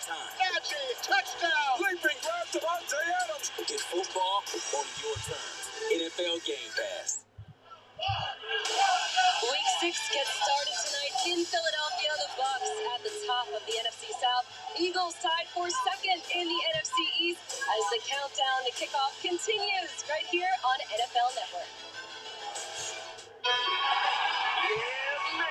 time. Magic, touchdown, leaping grab Devontae Adams. Get football on your terms. NFL Game Pass. Week 6 gets started tonight in Philadelphia. The Bucs at the top of the NFC South. Eagles tied for second in the NFC East as the countdown to kickoff continues right here on NFL Network. yeah, man.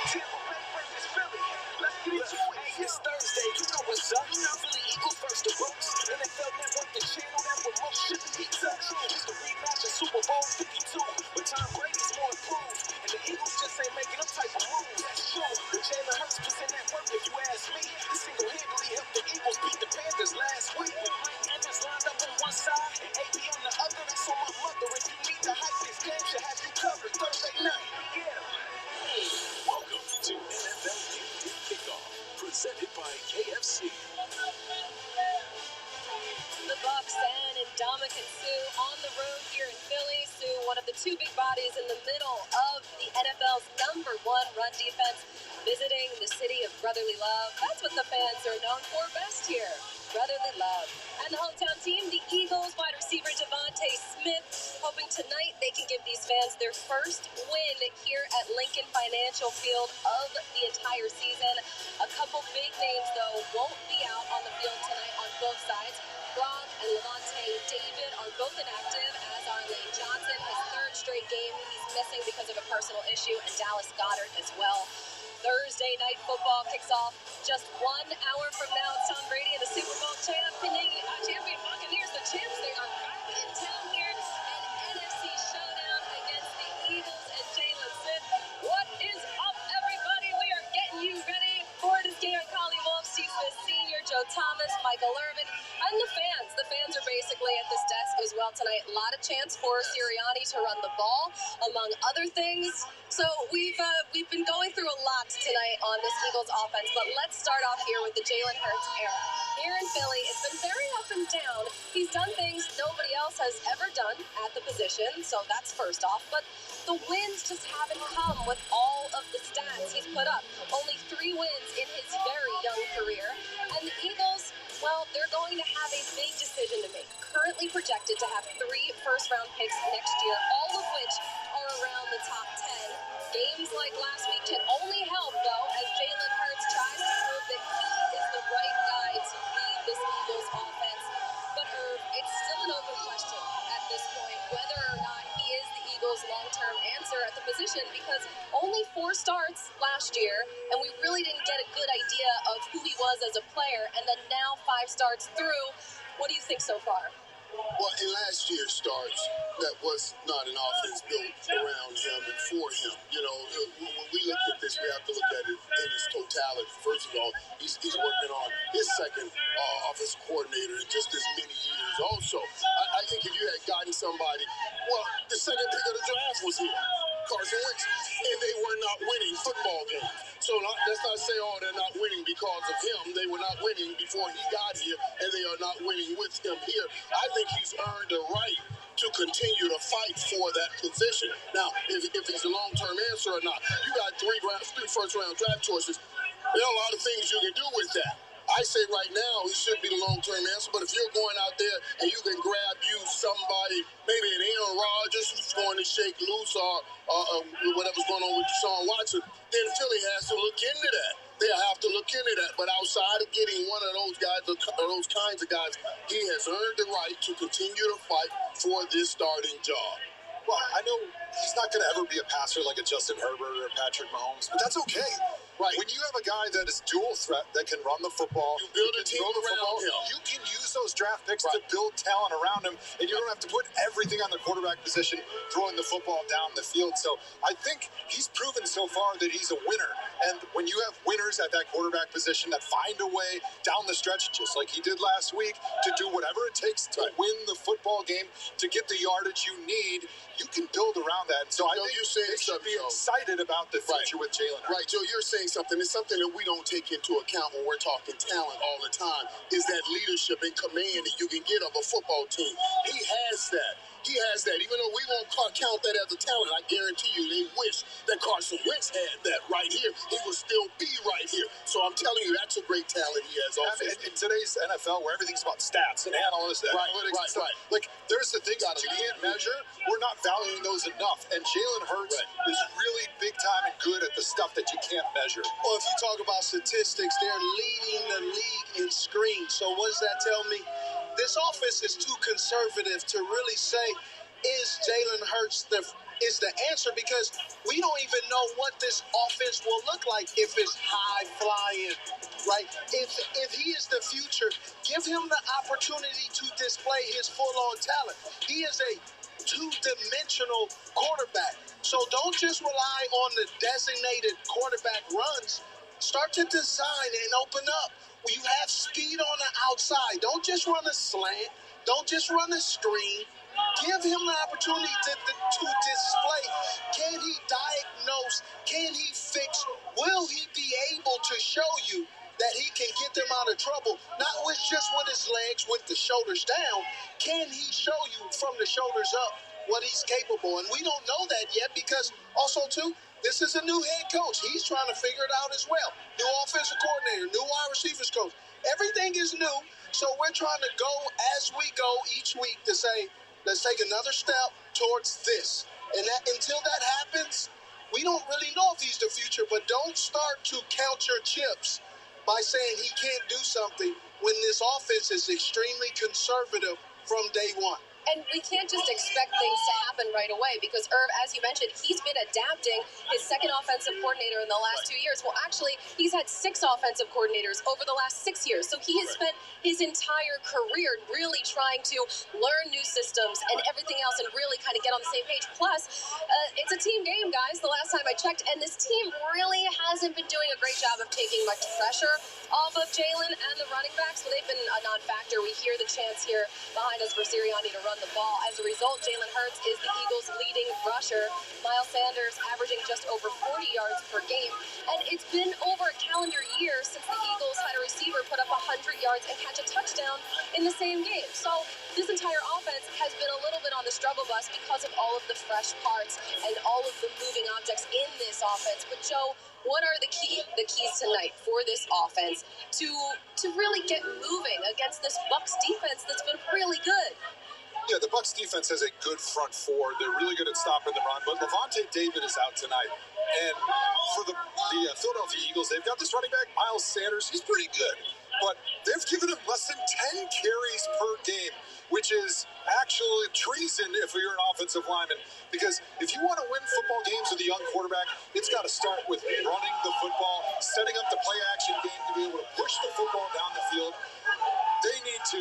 Tampa Bay versus Philly. Let's get into it. Hey, it's Thursday. You know what's up. Philly Eagles versus the Bucs. NFL Network, the channel that remote shouldn't be touched. It's the rematch of Super Bowl 52, but Tom Brady's more improved, and the Eagles just ain't making them type of moves. That's true. But Jalen Hurts puts in that work, if you ask me. He single-handedly helped the Eagles beat the Panthers last week. With Mike Evans lined up on one side and AB on the other. That's on my mother. If you need to hype, this game should have you covered Thursday night. Welcome to NFL Game Day Kickoff, presented by KFC. The Bucs and Ndamukong Suh on the road here in Philly. Suh, one of the two big bodies in the middle of the NFL's #1 run defense, visiting the city of brotherly love. That's what the fans are known for best here, brotherly love. And the hometown team, the Eagles, wide receiver Devontae Smith, hoping tonight they can give these fans their first win here at Lincoln Financial Field of the entire season. A couple big names, though, won't be out on the field tonight on both sides. Gronk and Lavonte David are both inactive, as are Lane Johnson, his third straight game he's missing because of a personal issue, and Dallas Goedert as well. Thursday night football kicks off just 1 hour from now. It's Tom Brady and the Super Bowl champion Buccaneers, the champs. They are back in town here. An NFC showdown against the Eagles and Jalen Smith. What is up, everybody? We are getting you ready for this game. Collie Wolf, Steve Smith Sr., Joe Thomas, Michael Irvin, and the fans. The fans are basically at this desk as well tonight. A lot of chance for Sirianni to run the ball, among other things. So we've been going through a lot tonight on this Eagles offense, but let's start off here with the Jalen Hurts era. Here in Philly, it's been very up and down. He's done things nobody else has ever done at the position, so that's first off. But the wins just haven't come with all of the stats he's put up. Only 3 wins in his very young career. And the Eagles, well, they're going to have a big decision to make. Currently projected to have 3 first-round picks next year, all of which are around the top 10. Games like last week can only help, though, as Jalen Hurts tries to prove that he is the right guy to lead this Eagles offense. But it's still an open question at this point whether or not he is the Eagles' long-term answer at the position, because only 4 starts last year, and we really didn't get a good idea of who he was as a player, and then now 5 starts through. What do you think so far? Well, in last year's starts, that was not an offense built around him and for him. You know, when we look at this, we have to look at it in its totality. First of all, he's working on his second offensive coordinator in just as many years. Also, I think if you had gotten somebody, well, the second pick of the draft was here, Carson Wentz, and they were not winning football games. So let's not say, oh, they're not winning because of him. They were not winning before he got here, and they are not winning with him here. I think he's earned the right to continue to fight for that position. Now, if he's a long-term answer or not, you got 3 first-round draft choices. There are a lot of things you can do with that. I say right now he should be the long-term answer, but if you're going out there and you can grab you somebody, maybe an Aaron Rodgers who's going to shake loose or whatever's going on with Deshaun Watson, then Philly has to look into that. They have to look into that. But outside of getting one of those guys, or those kinds of guys, he has earned the right to continue to fight for this starting job. Well, I know he's not going to ever be a passer like a Justin Herbert or a Patrick Mahomes, but that's okay. Right. When you have a guy that is dual threat, that can run the football, you build a team around him. You can use those draft picks to build talent around him, and you don't have to put everything on the quarterback position, throwing the football down the field. So I think he's proven so far that he's a winner. And when you have winners at that quarterback position that find a way down the stretch, just like he did last week, to do whatever it takes to win the football game, to get the yardage you need, you can build around that. And so I think they should be excited about the future with Jalen Hurts. Right, Joe, you're saying something. It's something that we don't take into account when we're talking talent all the time, is that leadership and command that you can get of a football team. He has that. he has that. Even though we won't count that as a talent, I guarantee you they wish that Carson Wentz had that right here. He would still be right here. So I'm telling you, that's a great talent he has also. In today's NFL, where everything's about stats and analytics and analytics and stuff, like there's the things that you can't measure. We're not valuing those enough. And Jalen Hurts is really big time and good at the stuff that you can't measure. Well, if you talk about statistics, they're leading the league in screens. So what does that tell me? This offense is too conservative to really say, is Jalen Hurts is the answer, because we don't even know what this offense will look like if it's high flying, right? If he is the future, give him the opportunity to display his full-on talent. He is a two-dimensional quarterback. So don't just rely on the designated quarterback runs. Start to design and open up. You have speed on the outside. Don't just run a slant. Don't just run a screen. Give him the opportunity to display. Can he diagnose? Can he fix? Will he be able to show you that he can get them out of trouble? Not with just with his legs, with the shoulders down. Can he show you from the shoulders up what he's capable? And we don't know that yet, because also, too, this is a new head coach. He's trying to figure it out as well. New offensive coordinator, new wide receivers coach. Everything is new. So we're trying to go as we go each week to say, let's take another step towards this. And that, until that happens, we don't really know if he's the future. But don't start to count your chips by saying he can't do something when this offense is extremely conservative from day one. And we can't just expect things to happen right away, because Irv, as you mentioned, he's been adapting his second offensive coordinator in the last 2 years. Well, actually, he's had 6 offensive coordinators over the last 6 years. So he has spent his entire career really trying to learn new systems and everything else and really kind of get on the same page. Plus, it's a team game, guys, the last time I checked. And this team really hasn't been doing a great job of taking much pressure off of Jalen and the running backs. So they've been a non-factor. We hear the chants here behind us for Sirianni to run the ball. As a result, Jalen Hurts is the Eagles' leading rusher. Miles Sanders averaging just over 40 yards per game. And it's been over a calendar year since the Eagles had a receiver put up 100 yards and catch a touchdown in the same game. So this entire offense has been a little bit on the struggle bus because of all of the fresh parts and all of the moving objects in this offense. But Joe, what are the keys tonight for this offense to really get moving against this Bucs defense that's been really good? Yeah, the Bucs defense has a good front four. They're really good at stopping the run, but Levante David is out tonight. And for the Philadelphia Eagles, they've got this running back, Miles Sanders. He's pretty good, but they've given him less than 10 carries per game, which is actually treason if you're an offensive lineman. Because if you want to win football games with a young quarterback, it's got to start with running the football, setting up the play-action game to be able to push the football down the field. They need to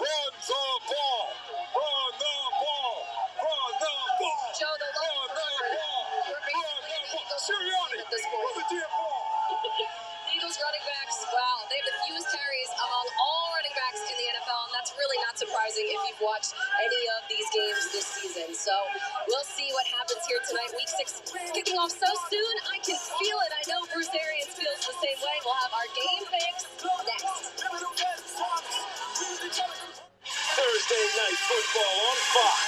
run the ball. Run the ball. Run the ball. Joe, the run the ball. Run the ball. Sirianni, run the damn ball. The Eagles running backs, wow, they have the fewest carries among all running backs in the NFL, and that's really not surprising if you've watched any of these games this season. So we'll see what happens here tonight. Week 6 kicking off so soon. I can feel it. I know Bruce Arians feels the same way. We'll have our game picks next. Thursday Night Football on Fox.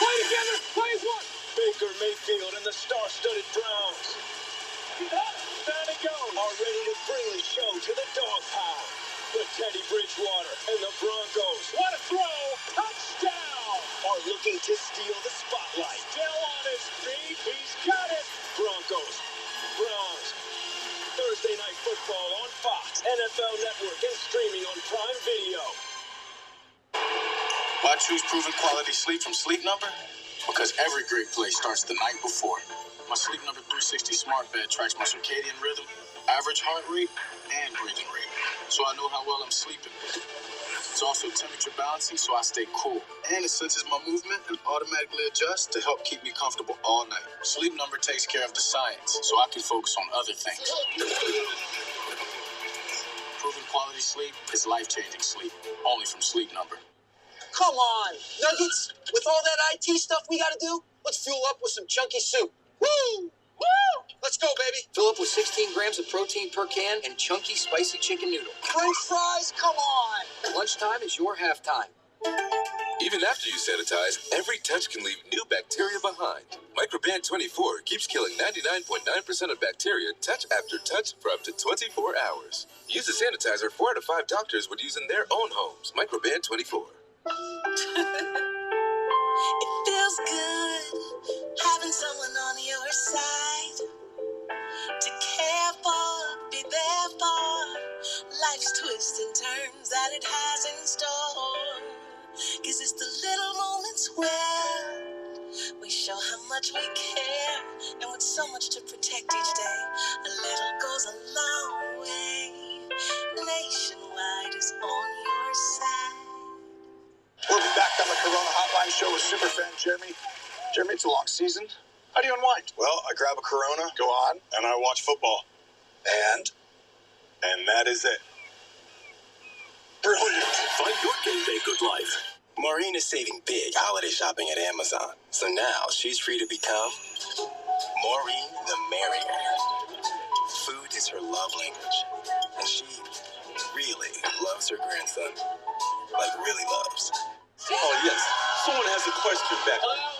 Play together. Play as one. Baker Mayfield and the star-studded Browns are ready to bring the show to the dog pound. But Teddy Bridgewater and the Broncos, What a throw. Touchdown. are looking to steal the spotlight. Still on his feet. He's got it. Broncos, Browns, Thursday Night Football on Fox, NFL Network, and streaming on Prime Video. Why choose proven quality sleep from Sleep Number? Because every great play starts the night before. My Sleep Number 360 smart bed tracks my circadian rhythm, average heart rate, and breathing rate, so I know how well I'm sleeping. It's also temperature balancing, so I stay cool. And it senses my movement and automatically adjusts to help keep me comfortable all night. Sleep Number takes care of the science, so I can focus on other things. Proven quality sleep is life-changing sleep, only from Sleep Number. Come on, Nuggets. With all that IT stuff we got to do, let's fuel up with some chunky soup. Woo! Woo! Let's go, baby. Fill up with 16 grams of protein per can and chunky spicy chicken noodle. French fries, come on. Lunchtime is your halftime. Even after you sanitize, every touch can leave new bacteria behind. Microban 24 keeps killing 99.9% of bacteria touch after touch for up to 24 hours. Use a sanitizer 4 out of 5 doctors would use in their own homes. Microban 24. It feels good having someone on your side to care for, be there for life's twists and turns that it has in store. 'Cause it's the little moments where we show how much we care, and with so much to protect each day, a little goes a long way. Nationwide is on your side. We'll be back on the Corona Hotline Show with superfan Jeremy. Jeremy, it's a long season. How do you unwind? Well, I grab a Corona. Go on. And I watch football. And that is it. Brilliant. Find your game day good life. Maureen is saving big holiday shopping at Amazon. So now she's free to become Maureen the Merrier. Food is her love language. And she really loves her grandson. Like, really loves. Oh, yes. Someone has a question back. Hello.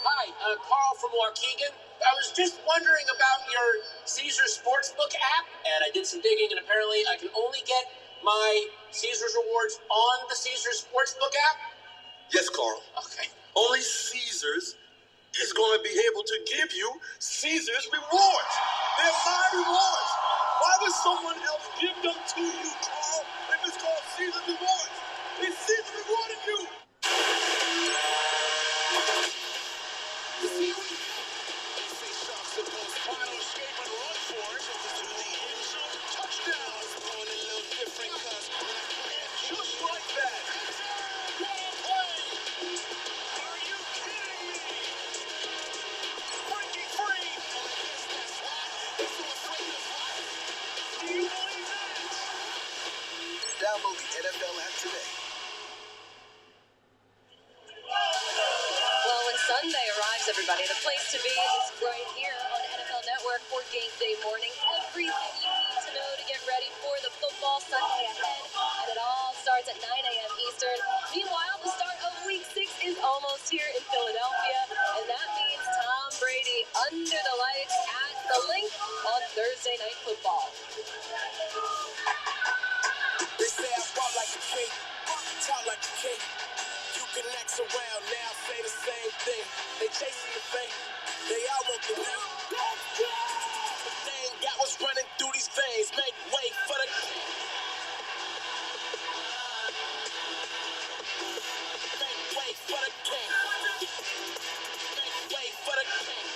Hi, Carl from Waukegan. I was just wondering about your Caesars Sportsbook app, and I did some digging, and apparently I can only get my Caesars rewards on the Caesars Sportsbook app? Yes, Carl. Okay. Only Caesars is going to be able to give you Caesars rewards. They're my rewards. Why would someone else give them to you, Carl, if it's called Caesars rewards? It's Caesars rewarding you. Final escape and run for it to the end zone. Touchdown. Going a little different because just like that. What a play. Are you kidding me? Breaking free. He's so afraid of life. Do you believe that? Download the NFL app today. Well, when Sunday arrives, everybody, the place to be is right here on NFL Network for Game Day morning. Everything you need to know to get ready for the football Sunday ahead, and it all starts at 9 a.m. Eastern. Meanwhile, the start of Week 6 is almost here in Philadelphia, and that means Tom Brady under the lights at the Link on Thursday Night Football. They say I walk like a king, talk like a king. You can act around now, say the same thing. They chasing the fame, they all want the ring. But they ain't got what's running through these veins. Make way for the king. Make way for the king. Make way for the king.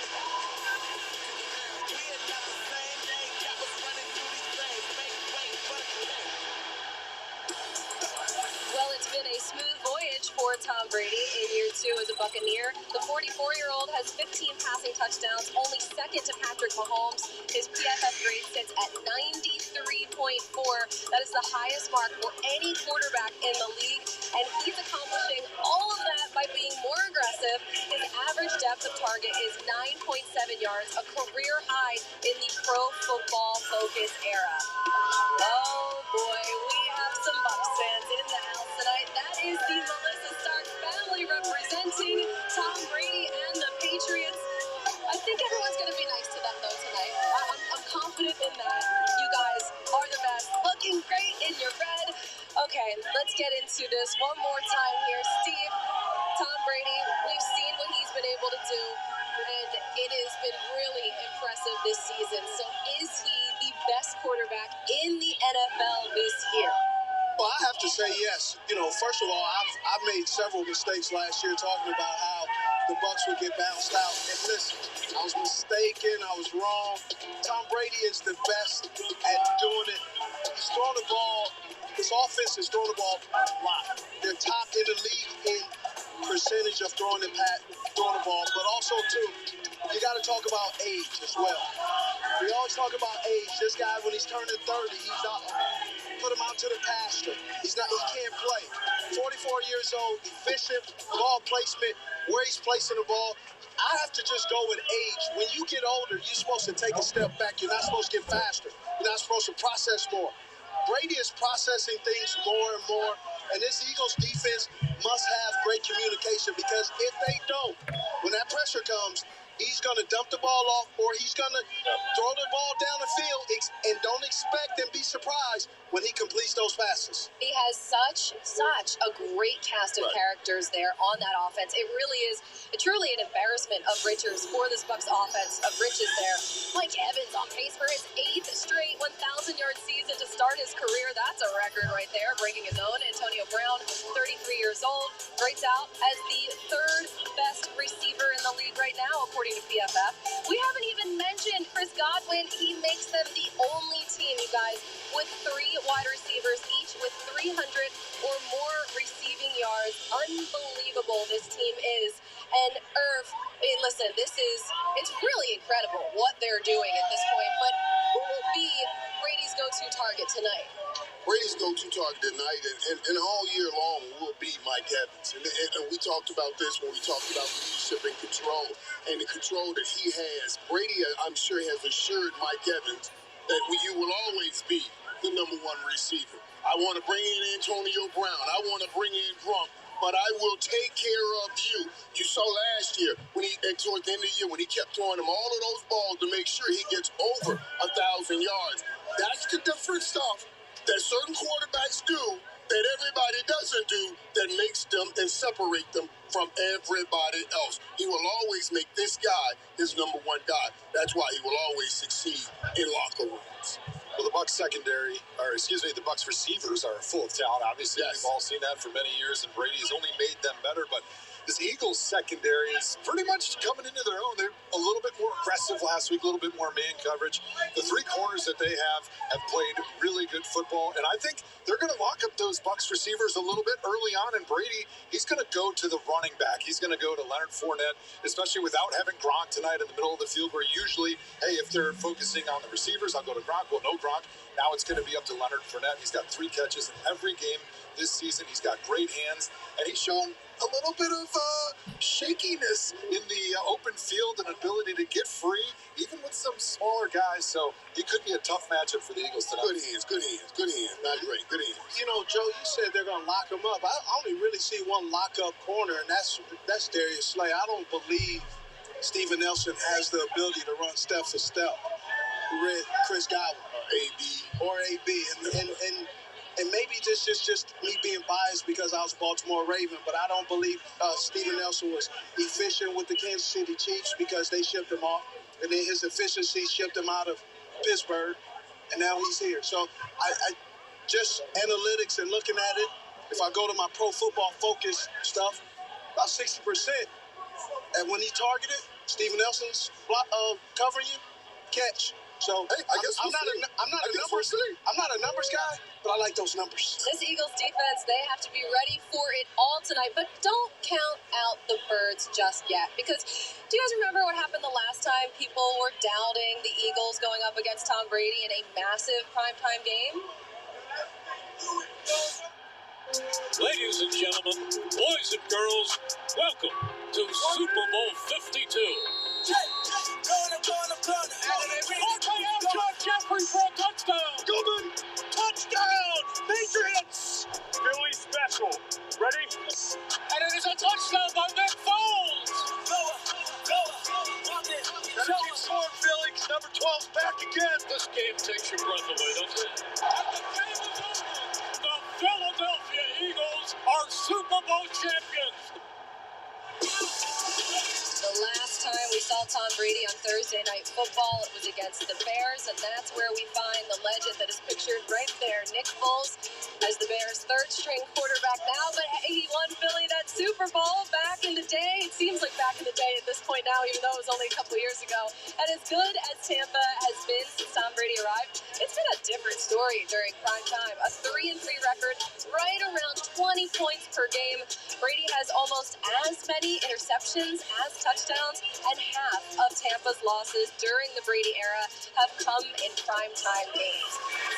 We are not the same, they ain't got what's running through these veins. Make way for the king. Well, it's been a smooth voyage for Tom Brady in year 2 as a Buccaneer. The 44-year-old has 15 passing touchdowns, only second to Patrick Mahomes. His PFF grade sits at 93.4. That is the highest mark for any quarterback in the league, and he's accomplishing all of that by being more aggressive. His average depth of target is 9.7 yards, a career high in the Pro Football Focus era. Oh boy, we have some Bucs fans in the house tonight. That is the Melissa Stark family representing Tom Brady and the Patriots. I think everyone's going to be nice to them, though, tonight. I'm confident in that. You guys are the best. Looking great in your red. Okay, let's get into this one more time here. Steve, Tom Brady, we've seen what he's been able to do, and it has been really impressive this season. So is he the best quarterback in the NFL this year? Well, I have to say yes. You know, first of all, I've made several mistakes last year talking about how the Bucs would get bounced out. And listen, I was mistaken. I was wrong. Tom Brady is the best at doing it. He's throwing the ball. His offense is throwing the ball a lot. They're top in the league in percentage of throwing the ball. But also, too, you got to talk about age as well. We always talk about age. This guy, when he's turning 30, he's not. Put him out to the pasture. He can't play. 44 years old, efficient, ball placement, where he's placing the ball. I have to just go with age. When you get older, you're supposed to take a step back. You're not supposed to get faster. You're not supposed to process more. Brady is processing things more and more, and this Eagles defense must have great communication, because if they don't, when that pressure comes, he's going to dump the ball off, or he's going to throw the ball down the field, and don't expect and be surprised when he completes those passes. He has such a great cast of characters there on that offense. It really is truly an embarrassment of riches for this Bucs offense of riches there. Mike Evans on pace for his 8th straight 1,000-yard season to start his career. That's a record right there, breaking his own. Antonio Brown, 33 years old, breaks out as the 3rd best receiver in the league right now, according to PFF. We haven't even mentioned Chris Godwin. He makes them the only team, you guys, with 3 wide receivers, each with 300 or more receiving yards. Unbelievable this team is. And Irv, listen, it's really incredible what they're doing at this point. But who will be Brady's go-to target tonight? Brady's go-to target tonight and all year long will be Mike Evans. And we talked about this when we talked about leadership and control, and the control that he has. Brady, I'm sure, has assured Mike Evans that you will always be the #1 receiver. I want to bring in Antonio Brown. I want to bring in Gronk, but I will take care of you. You saw last year towards the end of the year when he kept throwing him all of those balls to make sure he gets over 1,000 yards. That's the different stuff that certain quarterbacks do that everybody doesn't do, that makes them and separate them from everybody else. He will always make this guy his #1 guy. That's why he will always succeed in locker rooms. Well, the Bucs the Bucs receivers are full of talent. Obviously, we've all seen that for many years, and Brady has only made them better. But this Eagles secondary is pretty much coming into their own. They're a little bit more aggressive last week, a little bit more man coverage. The 3 corners that they have played really good football, and I think they're going to lock up those Bucs receivers a little bit early on. And Brady, he's going to go to the running back. He's going to go to Leonard Fournette, especially without having Gronk tonight in the middle of the field, where usually, hey, if they're focusing on the receivers, I'll go to Gronk. Well, no Gronk. Now it's going to be up to Leonard Fournette. He's got 3 catches in every game this season. He's got great hands, and he's shown a little bit of shakiness in the open field and ability to get free, even with some smaller guys. So it could be a tough matchup for the Eagles tonight. Good hands. Not great, good hands. You know, Joe, you said they're going to lock him up. I only really see one lock-up corner, and that's Darius Slay. I don't believe Steven Nelson has the ability to run step for step with Chris Godwin or AB. And maybe this is just me being biased because I was a Baltimore Raven, but I don't believe Steven Nelson was efficient with the Kansas City Chiefs because they shipped him off, and then his efficiency shipped him out of Pittsburgh, and now he's here. So I just analytics and looking at it, if I go to my Pro Football Focus stuff, about 60%. And when he targeted, Steven Nelson's covering you, catch. So hey, I'm not a numbers guy, but I like those numbers. This Eagles defense, they have to be ready for it all tonight, but don't count out the birds just yet, because do you guys remember what happened the last time people were doubting the Eagles going up against Tom Brady in a massive primetime game? Ladies and gentlemen, boys and girls, welcome to Super Bowl 52. Jeffrey for a touchdown. Goodman, touchdown. Patriots. Philly special. Ready? And it is a touchdown by Nick Foles. Gotta keep scoring, Philly. Number 12's back again. This game takes your breath away, doesn't it? And the game is over. The Philadelphia Eagles are Super Bowl champions. The last time we saw Tom Brady on Thursday Night Football, it was against the Bears, and that's where we find the legend that is pictured right there, Nick Foles, as the Bears' third-string quarterback now, but hey, he won Philly that Super Bowl back in the day. It seems like back in the day at this point now, even though it was only a couple years ago. And as good as Tampa has been since Tom Brady arrived, it's been a different story during prime time. A 3-3 record, right around 20 points per game. Brady has almost as many interceptions as touchdowns, and half of Tampa's losses during the Brady era have come in primetime games.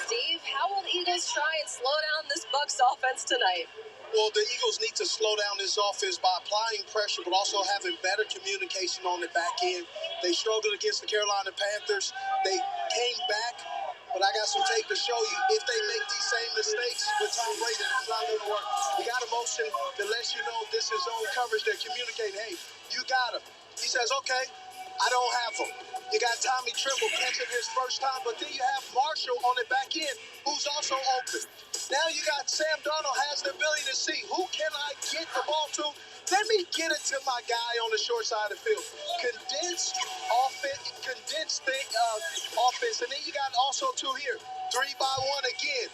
Steve, how will the Eagles try and slow down this Bucs offense tonight? Well, the Eagles need to slow down this offense by applying pressure, but also having better communication on the back end. They struggled against the Carolina Panthers. They came back but I got some tape to show you. If they make these same mistakes with Tom Brady, it's not going to work. You got a motion that lets you know this is zone coverage. They're communicating, hey, you got him. He says, okay, I don't have him. You got Tommy Tremble catching his first time, but then you have Marshall on the back end, who's also open. Now you got Sam Darnold has the ability to see who can I get the ball to. Let me get it to my guy on the short side of the field. Condensed offense, offense. And then you got also two here. 3-by-1 again.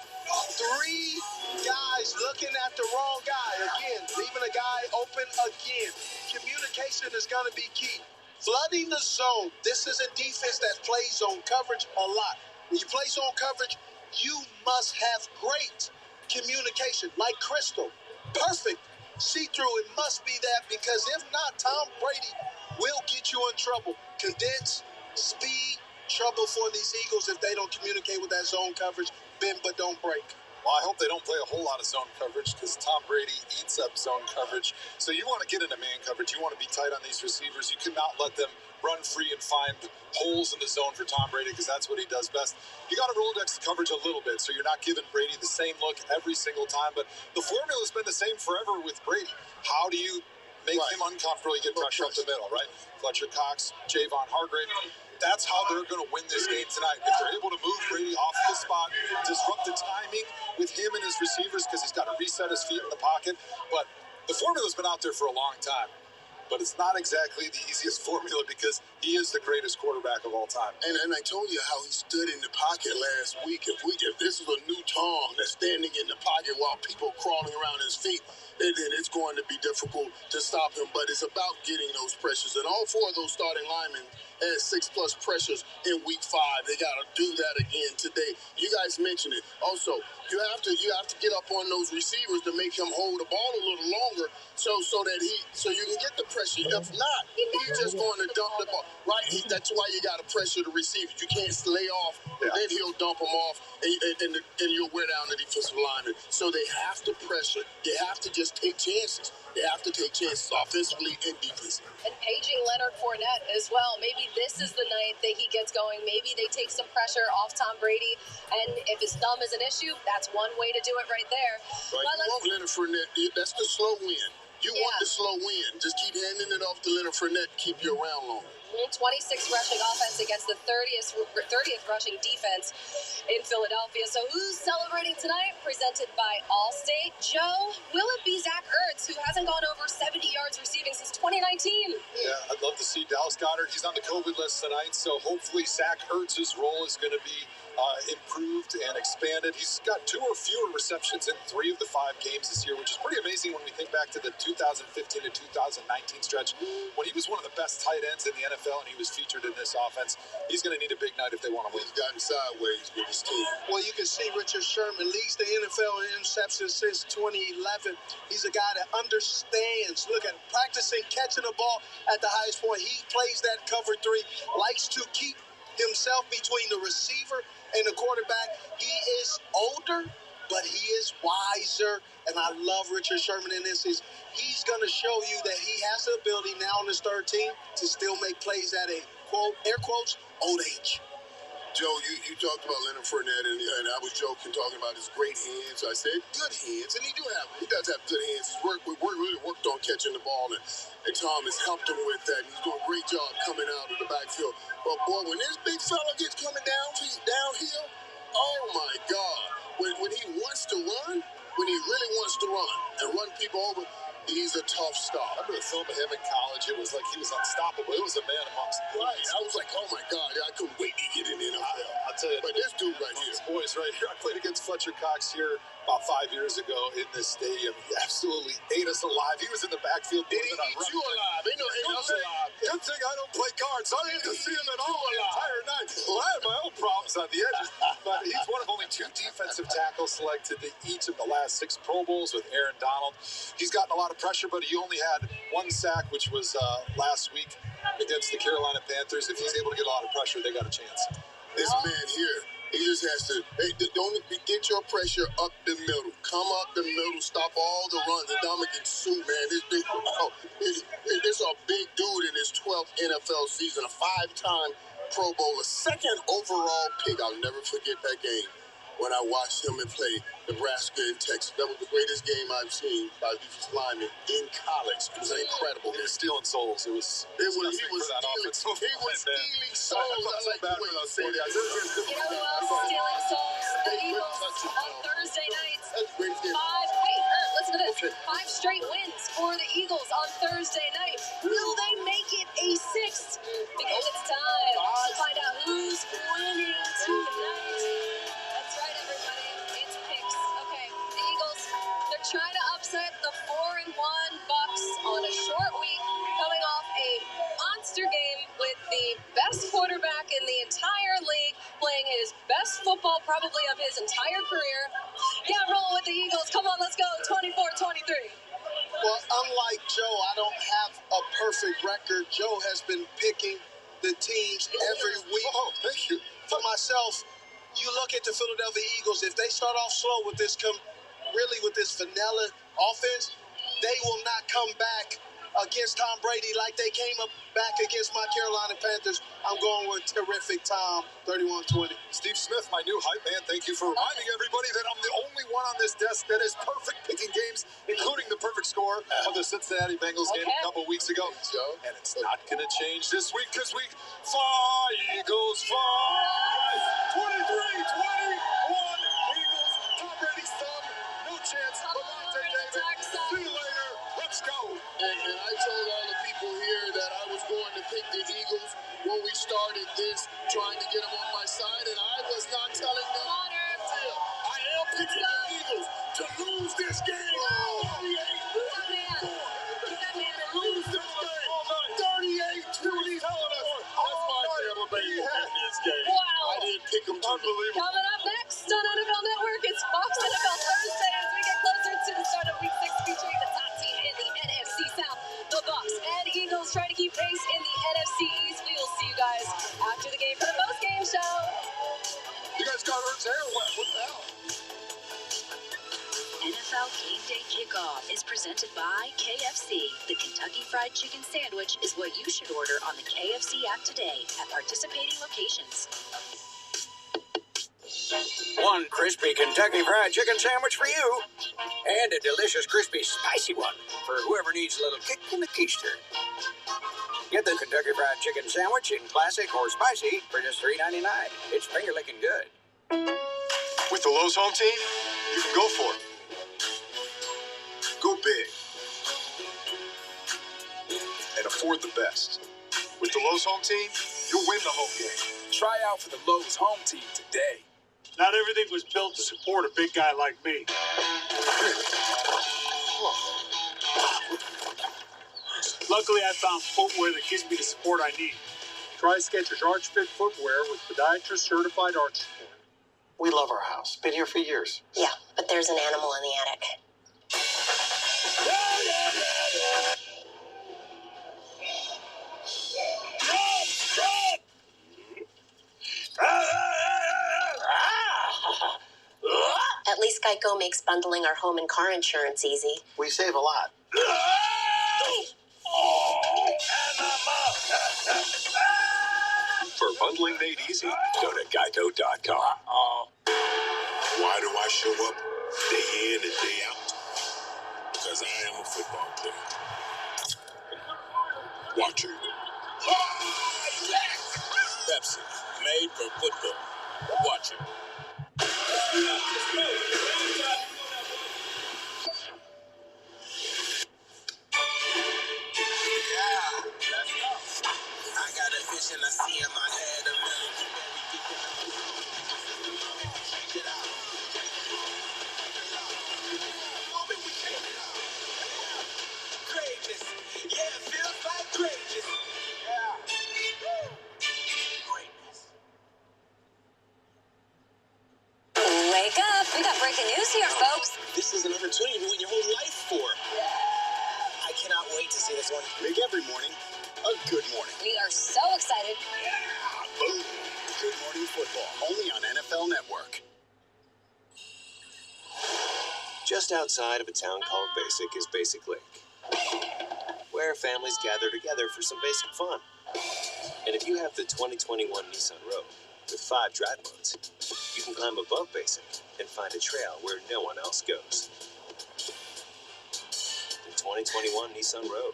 Three guys looking at the wrong guy. Again, leaving a guy open again. Communication is going to be key. Flooding the zone. This is a defense that plays zone coverage a lot. When you play zone coverage, you must have great communication, like Crystal. Perfect. See-through, it must be that, because if not, Tom Brady will get you in trouble. Condense, speed, trouble for these Eagles if they don't communicate with that zone coverage. Bend but don't break. Well, I hope they don't play a whole lot of zone coverage because Tom Brady eats up zone coverage. So you want to get into man coverage. You want to be tight on these receivers. You cannot let them run free and find holes in the zone for Tom Brady because that's what he does best. You got to Rolodex the coverage a little bit so you're not giving Brady the same look every single time. But the formula's been the same forever with Brady. How do you make him uncomfortable? You get pressure up the middle, right? Fletcher Cox, Javon Hargrave. That's how they're going to win this game tonight. If they're able to move Brady off the spot, disrupt the timing with him and his receivers because he's got to reset his feet in the pocket. But the formula's been out there for a long time. But it's not exactly the easiest formula because he is the greatest quarterback of all time. And I told you how he stood in the pocket last week. If this is a new Tom that's standing in the pocket while people crawling around his feet, then it's going to be difficult to stop him. But it's about getting those pressures. And all four of those starting linemen had 6+ pressures in week 5. They got to do that again today. You guys mentioned it. Also, you have to get up on those receivers to make him hold the ball a little longer so you can get the pressure. If not, he's just going to dump the ball. Right? That's why you got to pressure the receivers. You can't lay off, and then he'll dump them off, and you'll wear down the defensive lineman. So they have to pressure. They have to just take chances. They have to take chances offensively and defensively. And paging Leonard Fournette as well. Maybe this is the night that he gets going. Maybe they take some pressure off Tom Brady. And if his thumb is an issue, that's one way to do it right there. Right. You want Leonard Fournette. That's the slow win. You want the slow win. Just keep handing it off to Leonard Fournette. Keep you around longer. 26 rushing offense against the 30th rushing defense in Philadelphia. So who's celebrating tonight? Presented by Allstate. Joe, will it be Zach Ertz, who hasn't gone over 70 yards receiving since 2019? Yeah, I'd love to see Dallas Goedert. He's on the COVID list tonight, so hopefully Zach Ertz's role is going to be improved and expanded. He's got 2 or fewer receptions in 3 of the 5 games this year, which is pretty amazing when we think back to the 2015 to 2019 stretch when he was one of the best tight ends in the NFL and he was featured in this offense. He's going to need a big night if they want to win. He's gotten sideways with his team. Well, you can see Richard Sherman leads the NFL in interceptions since 2011. He's a guy that understands. Look at him, practicing catching the ball at the highest point. He plays that cover 3, likes to keep himself between the receiver and the quarterback. He is older, but he is wiser, and I love Richard Sherman in this. He's going to show you that he has the ability now on his 3rd team to still make plays at a, quote, air quotes, old age. Joe, you talked about Leonard Fournette, and I was joking, talking about his great hands. I said good hands, and he does have good hands. He's really worked on catching the ball, and Tom has helped him with that. And he's doing a great job coming out of the backfield. But boy, when this big fella gets coming downhill, oh my God! When he wants to run, when he really wants to run and run people over, he's a tough stop. I remember the film of him in college. It was like he was unstoppable. It was a man amongst boys. Right. I was like, oh my God, I couldn't wait to get in the NFL. I'll tell you. But this dude right here. These boys right here. I played against Fletcher Cox here about 5 years ago in this stadium. He absolutely ate us alive. He was in the backfield. Did he eat you alive? Ain't no ate us alive. Good thing I don't play cards. I didn't see him at all the entire night. Well, I had my own problems on the edges. But he's one of only 2 defensive tackles selected to each of the last 6 Pro Bowls with Aaron Donald. He's gotten a lot of pressure, but he only had 1 sack, which was last week against the Carolina Panthers. If he's able to get a lot of pressure, they got a chance. This man here, he just has to, don't get your pressure up the middle. Come up the middle, stop all the runs. And Dominican Sue, man, this big, it's a big dude in his 12th NFL season, a 5-time Pro Bowler, second overall pick. I'll never forget that game when I watched him and play Nebraska and Texas. That was the greatest game I've seen by defensive linemen in college. It was incredible. He was stealing souls. He was stealing souls. I like the way you say that. You know who else is stealing souls? The Eagles on Thursday night. Listen to this. 5 straight wins for the Eagles on Thursday night. Will they make it a 6th? Because it's time to find out who's winning tonight. That's right, everybody. It's picks. Okay, the Eagles, they're trying to upset the 4-1 Bucs on a short week, coming off a monster game with the best quarterback in the entire league, playing his best football probably of his entire career. Yeah, roll with the Eagles. Come on, let's go. 24-23. Well, unlike Joe, I don't have a perfect record. Joe has been picking the teams every week. Oh, thank you. For myself, you look at the Philadelphia Eagles, if they start off slow with this vanilla offense, they will not come back against Tom Brady like they came up back against my Carolina Panthers. I'm going with terrific Tom, 31-20. Steve Smith, my new hype man, thank you for reminding everybody that I'm the only one on this desk that is perfect picking games, including the perfect score of the Cincinnati Bengals game a couple weeks ago. And it's not going to change this week because we fly, Eagles, fly! 23-21, Eagles, Tom Brady's thumb, no chance. Lamonte David, see you later. Let's go. And I told all the people here that I was going to pick the Eagles when we started this, trying to get them on my side, and I was not telling them. I am picking the Eagles to lose this game. 38-20. That's my Tampa Bay Buccaneers game. Wow. I didn't pick them to lose. Coming up next on NFL Network, it's Fox NFL Thursday as we get closer to the start of Week 6, featuring the top team in the NFC South. The Bucs and Eagles try to keep pace in the NFC East. We will see you guys after the game for the post-game show. You guys got Ertz hair wet. What the hell? NFL Game Day Kickoff is presented by KFC. The Kentucky Fried Chicken Sandwich is what you should order on the KFC app today at participating locations. One crispy Kentucky Fried Chicken sandwich for you, and a delicious crispy spicy one for whoever needs a little kick in the keister. Get the Kentucky Fried Chicken sandwich in classic or spicy for just $3.99. It's finger-licking good. With the Lowe's home team, you can go for it. Go big and afford the best. With the Lowe's home team, you'll win the home game. Try out for the Lowe's home team today. Not everything was built to support a big guy like me. Luckily, I found footwear that gives me the support I need. Try Skechers Arch Fit footwear with podiatrist certified arch support. We love our house. Been here for years. Yeah, but there's an animal in the attic. At least Geico makes bundling our home and car insurance easy. We save a lot. For bundling made easy, go to geico.com. Why do I show up day in and day out? Because I am a football player. Watcher. Pepsi, made for football. Watcher. I see in my head a greatness. Yeah, it feels like greatness. Yeah. Greatness. Wake up. We got breaking news here, folks. This is an opportunity to win your whole life for. I cannot wait to see this one. Make every morning a good morning. We are so excited. Yeah, boom. Good Morning Football, only on NFL Network. Just outside of a town called Basic is Basic Lake, where families gather together for some basic fun. And if you have the 2021 Nissan Rogue with 5 drive modes, you can climb above basic and find a trail where no one else goes. The 2021 Nissan Rogue.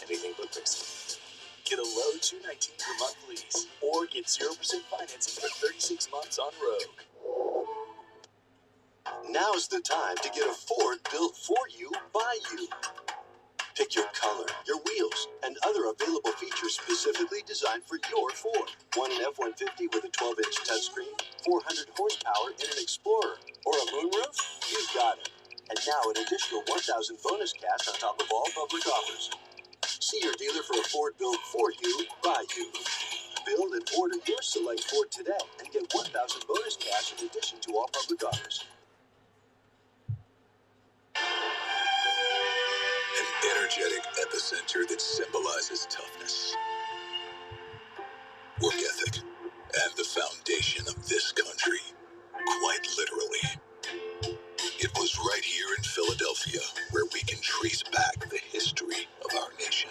Anything but basic. Get a low $219 per month lease, or get 0% financing for 36 months on Rogue. Now's the time to get a Ford built for you, by you. Pick your color, your wheels, and other available features specifically designed for your Ford. Want an F-150 with a 12-inch touchscreen, 400 horsepower, and an Explorer, or a moonroof? You've got it. And now an additional $1,000 bonus cash on top of all public offers. See your dealer for a Ford built for you, by you. Build and order your select Ford today and get $1,000 bonus cash in addition to all public offers. An energetic epicenter that symbolizes toughness, work ethic, and the foundation of this country, quite literally. It was right here in Philadelphia where we can trace back the history of our nation.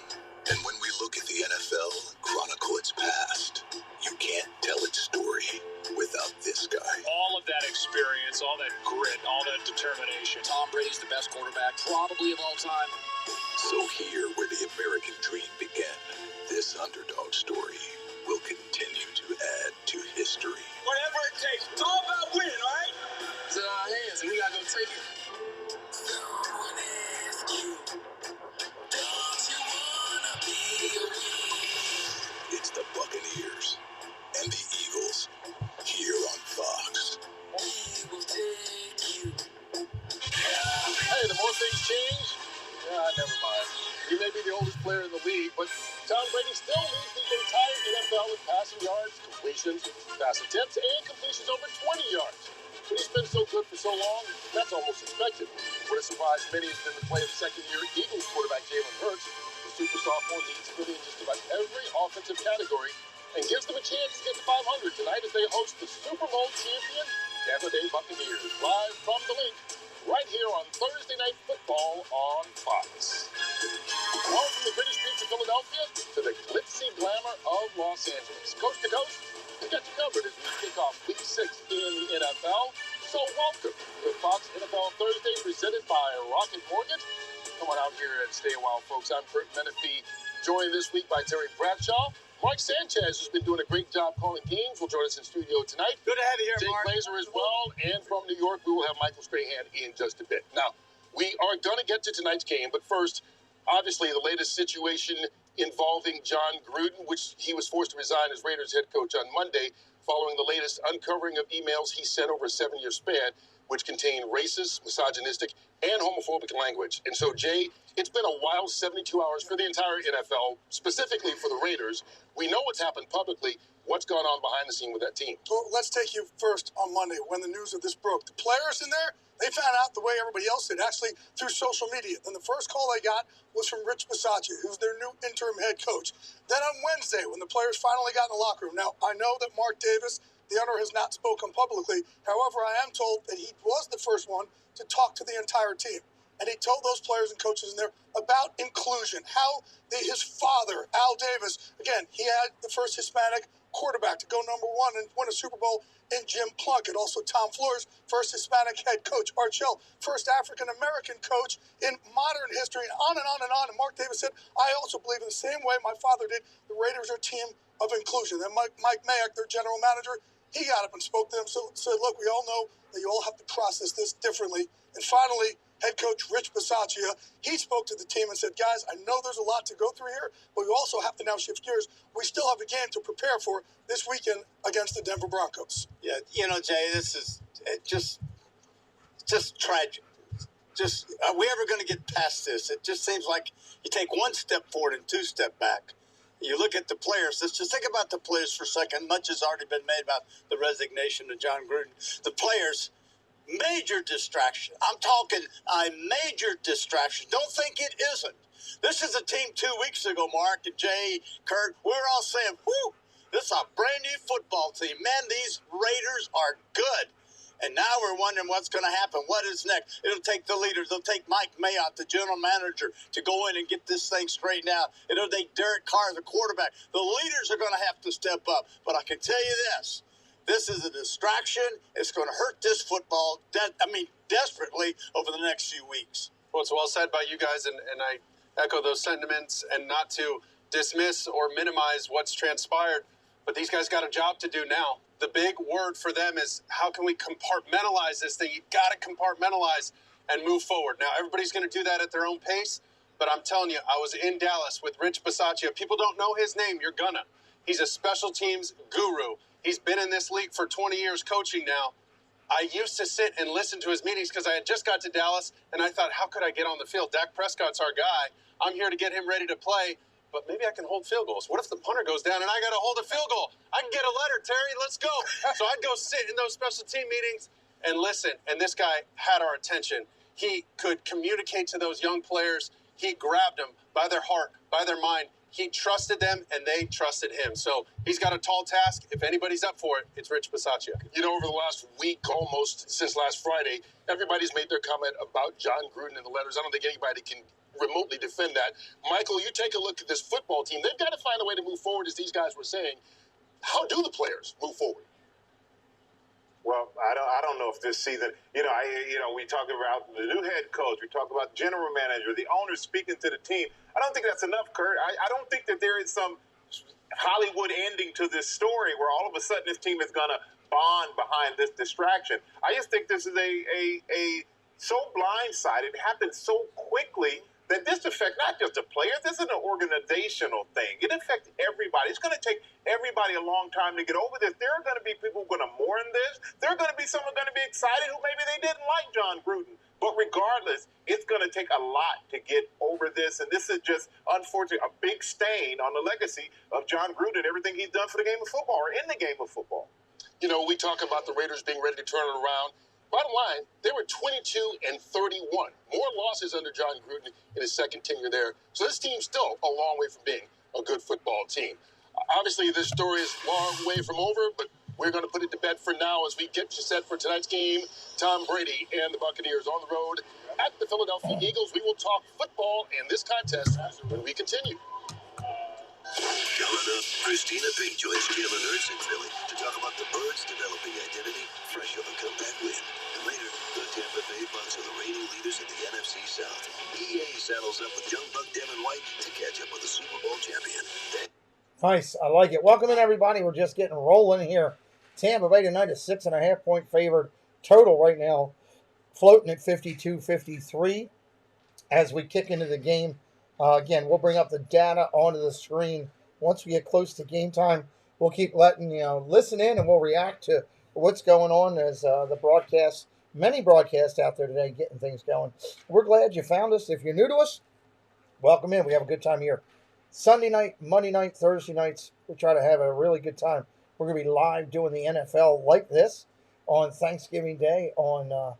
And when we look at the NFL and chronicle its past, you can't tell its story without this guy. All of that experience, all that grit, all that determination. Tom Brady's the best quarterback probably of all time. So here where the American dream began, this underdog story will continue to add to history. Whatever it takes. It's all about winning, all right? It's in our hands, and we gotta go take it. Someone asked you, don't you wanna be a winner? It's the Buccaneers and the Eagles here on Fox. We will take you. Hey, the more things change, never mind. He may be the oldest player in the league, but Tom Brady still leads the entire NFL with passing yards, completions, pass attempts, and completions over 20 yards. But he's been so good for so long, that's almost expected. What has surprised many has been the play of second-year Eagles quarterback Jalen Hurts. The super sophomore leads fit in just about every offensive category and gives them a chance to get to 500 tonight as they host the Super Bowl champion Tampa Bay Buccaneers. Live from the link, right here on Thursday Night Football on Fox. Home from the British Streets of Philadelphia to the glitzy glamour of Los Angeles. Coast to coast, we got you covered as we kick off Week 6 in the NFL. So welcome to Fox NFL Thursday, presented by Rocket Mortgage. Come on out here and stay a while, folks. I'm Kurt Menefee, joined this week by Terry Bradshaw. Mark Sanchez, who's been doing a great job calling games, will join us in studio tonight. Good to have you here, Jake Mark. Glazer as well. And from New York, we will have Michael Strahan in just a bit. Now, we are going to get to tonight's game, but first, obviously, the latest situation involving John Gruden, which he was forced to resign as Raiders head coach on Monday, following the latest uncovering of emails he sent over a 7-year span, which contained racist, misogynistic, and homophobic language. And so, Jay, it's been a wild 72 hours for the entire NFL, specifically for the Raiders. We know what's happened publicly. What's gone on behind the scene with that team? Well, let's take you first on Monday when the news of this broke. The players in there, they found out the way everybody else did, actually through social media. Then the first call they got was from Rich Bisaccia, who's their new interim head coach. Then on Wednesday, when the players finally got in the locker room. Now, I know that Mark Davis, the owner, has not spoken publicly. However, I am told that he was the first one to talk to the entire team. And he told those players and coaches in there about inclusion, how his father, Al Davis, again, he had the first Hispanic quarterback to go #1 and win a Super Bowl in Jim Plunkett. Also, Tom Flores, first Hispanic head coach. Art Shell, first African-American coach in modern history, and on and on and on. And Mark Davis said, I also believe in the same way my father did, the Raiders are a team of inclusion. And Mike Mayock, their general manager, he got up and spoke to them, so said, look, we all know that you all have to process this differently. And finally, head coach Rich Bisaccia, he spoke to the team and said, guys, I know there's a lot to go through here, but we also have to now shift gears. We still have a game to prepare for this weekend against the Denver Broncos. Yeah, you know, Jay, this is just tragic. Are we ever going to get past this? It just seems like you take one step forward and 2 steps back. You look at the players. Let's just think about the players for a second. Much has already been made about the resignation of John Gruden. The players, major distraction. I'm talking a major distraction. Don't think it isn't. This is a team 2 weeks ago, Mark and Jay, Kurt. We're all saying, whoo, this is a brand new football team. Man, these Raiders are good. And now we're wondering what's going to happen. What is next? It'll take the leaders. It'll take Mike Mayock, the general manager, to go in and get this thing straightened out. It'll take Derek Carr, the quarterback. The leaders are going to have to step up. But I can tell you this. This is a distraction. It's going to hurt this football, desperately over the next few weeks. Well, it's well said by you guys, and I echo those sentiments, and not to dismiss or minimize what's transpired, but these guys got a job to do now. The big word for them is, how can we compartmentalize this thing? You've got to compartmentalize and move forward. Now, everybody's going to do that at their own pace, but I'm telling you, I was in Dallas with Rich Bisaccia. People don't know his name. You're gonna. He's a special teams guru. He's been in this league for 20 years coaching now. I used to sit and listen to his meetings because I had just got to Dallas, and I thought, how could I get on the field? Dak Prescott's our guy. I'm here to get him ready to play, but maybe I can hold field goals. What if the punter goes down and I got to hold a field goal? I can get a letter, Terry. Let's go. So I'd go sit in those special team meetings and listen, and this guy had our attention. He could communicate to those young players. He grabbed them by their heart, by their mind. He trusted them, and they trusted him. So he's got a tall task. If anybody's up for it, it's Rich Bisaccia. You know, over the last week, almost since last Friday, everybody's made their comment about John Gruden in the letters. I don't think anybody can remotely defend that. Michael, you take a look at this football team. They've got to find a way to move forward, as these guys were saying. How do the players move forward? Well, I don't know if this season, we talk about the new head coach, we talk about general manager, the owner speaking to the team. I don't think that's enough, Kurt. I don't think that there is some Hollywood ending to this story where all of a sudden this team is going to bond behind this distraction. I just think this is a so blindsided, it happened so quickly that this affects not just the players, this is an organizational thing. It affects everybody. It's going to take everybody a long time to get over this. There are going to be people who are going to mourn this. There are going to be some who are going to be excited who maybe they didn't like John Gruden. But regardless, it's going to take a lot to get over this. And this is just, unfortunately, a big stain on the legacy of John Gruden, everything he's done for the game of football or in the game of football. You know, we talk about the Raiders being ready to turn it around. Bottom line, they were 22-31. More losses under John Gruden in his second tenure there. So this team's still a long way from being a good football team. Obviously, this story is a long way from over, but we're going to put it to bed for now as we get you set for tonight's game. Tom Brady and the Buccaneers on the road at the Philadelphia Eagles. We will talk football and this contest when we continue. Coming up, Christina Pink joins Taylor Nurse in Philly to talk about the Birds' developing identity, fresh off a comeback win. And later, the Tampa Bay Bucks are the reigning leaders in the NFC South. EA saddles up with young Buck Devin White to catch up with the Super Bowl champion. Nice, I like it. Welcome in, everybody. We're just getting rolling here. Tampa Bay tonight is 6.5-point favored. Total right now floating at 52-53 as we kick into the game. Again, we'll bring up the data onto the screen once we get close to game time. We'll keep letting listen in, and we'll react to what's going on as the broadcasts, many broadcasts out there today, getting things going. We're glad you found us. If you're new to us, welcome in. We have a good time here. Sunday night, Monday night, Thursday nights, we try to have a really good time. We're going to be live doing the NFL like this on Thanksgiving Day, on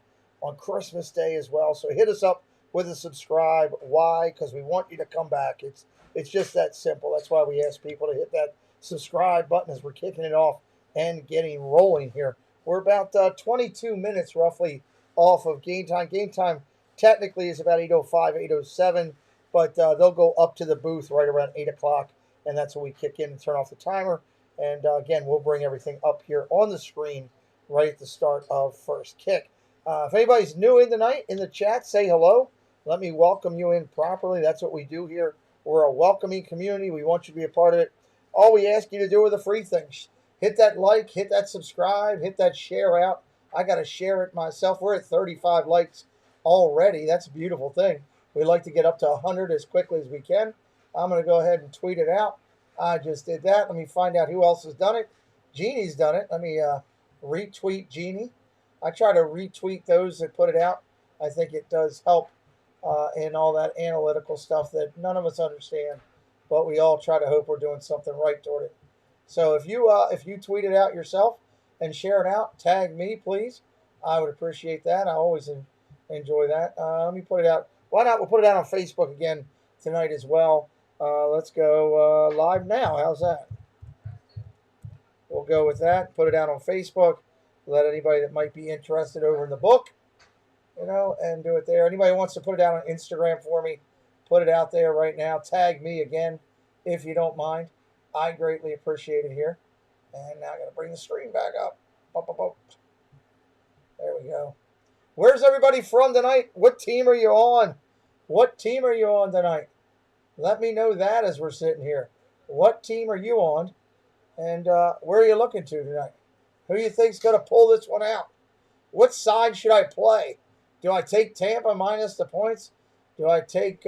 Christmas Day as well. So hit us up with a subscribe. Why? Because we want you to come back. It's just that simple. That's why we ask people to hit that subscribe button as we're kicking it off and getting rolling here. We're about 22 minutes roughly off of game time. Game time technically is about 8:05, 8:07, but they'll go up to the booth right around 8 o'clock, and that's when we kick in and turn off the timer. And again, we'll bring everything up here on the screen right at the start of first kick. If anybody's new in tonight in the chat, say hello. Let me welcome you in properly. That's what we do here. We're a welcoming community. We want you to be a part of it. All we ask you to do are the free things. Hit that like, hit that subscribe, hit that share out. I got to share it myself. We're at 35 likes already. That's a beautiful thing. We'd like to get up to 100 as quickly as we can. I'm going to go ahead and tweet it out. I just did that. Let me find out who else has done it. Jeannie's done it. Let me retweet Jeannie. I try to retweet those that put it out. I think it does help in all that analytical stuff that none of us understand, but we all try to hope we're doing something right toward it. So if you tweet it out yourself and share it out, tag me, please. I would appreciate that. I always enjoy that. Let me put it out. Why not? We'll put it out on Facebook again tonight as well. Let's go live now. How's that? We'll go with that. Put it out on Facebook. Let anybody that might be interested over in the book, and do it there. Anybody who wants to put it out on Instagram for me, put it out there right now. Tag me again if you don't mind. I greatly appreciate it here. And now I got to bring the stream back up. There we go. Where's everybody from tonight? What team are you on? What team are you on tonight? Let me know that as we're sitting here. What team are you on? And where are you looking to tonight? Who do you think's going to pull this one out? What side should I play? Do I take Tampa minus the points? Do I take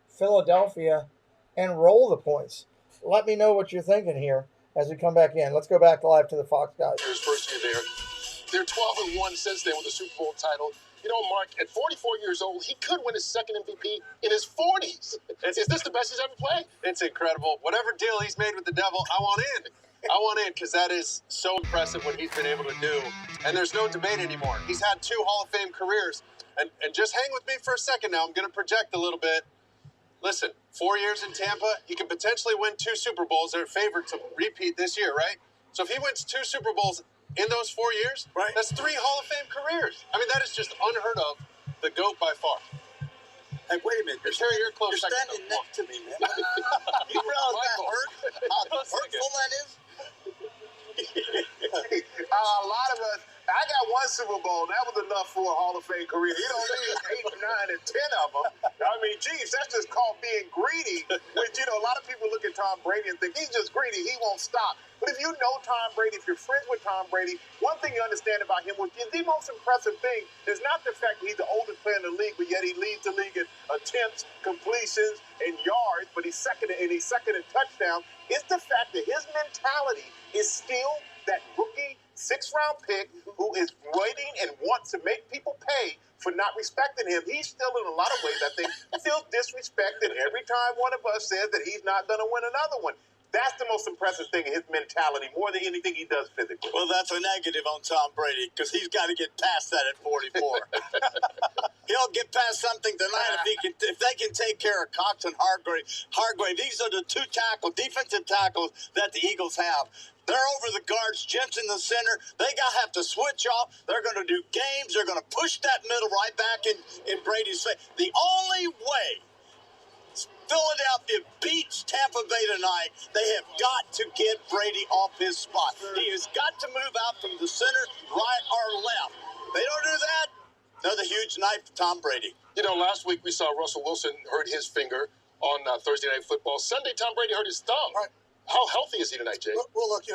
Philadelphia and roll the points? Let me know what you're thinking here as we come back in. Let's go back live to the Fox guys. His first year there. They're 12-1 since then with the Super Bowl title. You know, Mark, at 44 years old, he could win his second MVP in his 40s. Is this the best he's ever played? It's incredible. Whatever deal he's made with the devil, I want in. I want in because that is so impressive what he's been able to do. And there's no debate anymore. He's had 2 Hall of Fame careers. And just hang with me for a second now. I'm going to project a little bit. Listen, 4 years in Tampa, he could potentially win 2 Super Bowls. They're favored to repeat this year, right? So if he wins 2 Super Bowls in those 4 years, right, that's 3 Hall of Fame careers. I mean, that is just unheard of. The GOAT by far. Hey, wait a minute. You're standing next to me, man. You realize how hurtful that is? A lot of us. I got 1 Super Bowl. That was enough for a Hall of Fame career. You don't need 8, 9, and 10 of them. I mean, geez, that's just called being greedy. Which, a lot of people look at Tom Brady and think he's just greedy. He won't stop. But if you know Tom Brady, if you're friends with Tom Brady, one thing you understand about him was the most impressive thing is not the fact that he's the oldest player in the league, but yet he leads the league in attempts, completions, and yards. But he's second in touchdowns. It's the fact that his mentality is still that rookie 6th-round pick who is waiting and wants to make people pay for not respecting him. He's still, in a lot of ways, I think, feels disrespected every time one of us says that he's not going to win another one. That's the most impressive thing in his mentality, more than anything he does physically. Well, that's a negative on Tom Brady because he's got to get past that at 44. He'll get past something tonight if they can take care of Cox and Hargrave. These are the 2 defensive tackles that the Eagles have. They're over the guards, Jensen the center. They have to switch off. They're going to do games. They're going to push that middle right back in Brady's face. The only way Philadelphia beats Tampa Bay tonight, they have got to get Brady off his spot. He has got to move out from the center, right or left. They don't do that, another huge night for Tom Brady. Last week we saw Russell Wilson hurt his finger on Thursday Night Football. Sunday, Tom Brady hurt his thumb. Right. How healthy is he tonight, Jay? Well, look,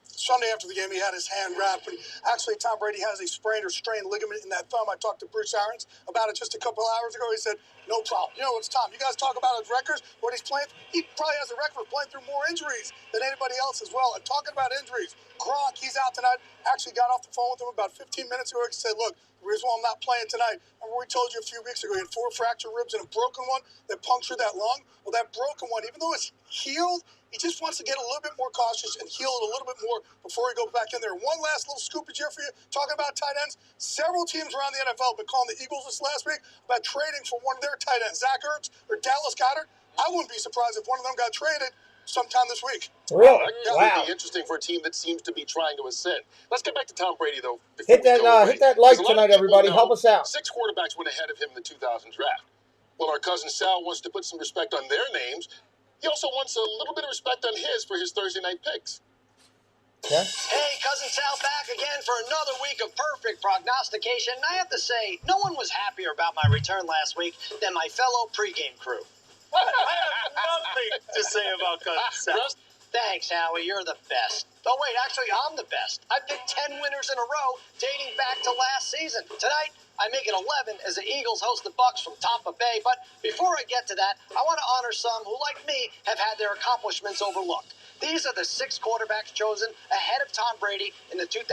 Sunday after the game, he had his hand wrapped. And actually, Tom Brady has a sprained or strained ligament in that thumb. I talked to Bruce Arians about it just a couple hours ago. He said, no problem. It's Tom. You guys talk about his records, what he's playing. He probably has a record for playing through more injuries than anybody else as well. And talking about injuries, Gronk, he's out tonight. Actually got off the phone with him about 15 minutes ago. He said, look, the reason why I'm not playing tonight, remember we told you a few weeks ago he had 4 fractured ribs and a broken one that punctured that lung? Well, that broken one, even though it's healed, he just wants to get a little bit more cautious and heal it a little bit more before he goes back in there. One last little scoopage here for you, talking about tight ends. Several teams around the NFL have been calling the Eagles this last week about trading for one of their tight ends, Zach Ertz or Dallas Goedert. I wouldn't be surprised if one of them got traded sometime this week. Really? That would be interesting for a team that seems to be trying to ascend. Let's get back to Tom Brady, though. Hit that like tonight, everybody. Help us out. 6 quarterbacks went ahead of him in the 2000 draft. Well, our cousin Sal wants to put some respect on their names. He also wants a little bit of respect on his for his Thursday night picks. Yeah. Hey, Cousin Sal back again for another week of perfect prognostication. And I have to say, no one was happier about my return last week than my fellow pregame crew. I have nothing to say about Cousin Sal. Thanks, Howie. You're the best. Oh, wait, actually, I'm the best. I picked 10 winners in a row dating back to last season. Tonight, I make it 11 as the Eagles host the Bucs from Tampa Bay. But before I get to that, I want to honor some who, like me, have had their accomplishments overlooked. These are the 6 quarterbacks chosen ahead of Tom Brady in the 2000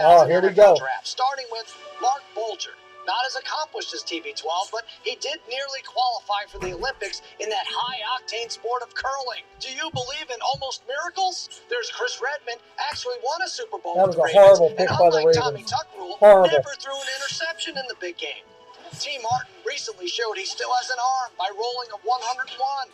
draft, starting with Mark Bolger. Not as accomplished as TB12, but he did nearly qualify for the Olympics in that high-octane sport of curling. Do you believe in almost miracles? There's Chris Redmond, actually won a Super Bowl with the Ravens, and unlike Tommy Tuck rule, never threw an interception in the big game. T. Martin recently showed he still has an arm by rolling a 101.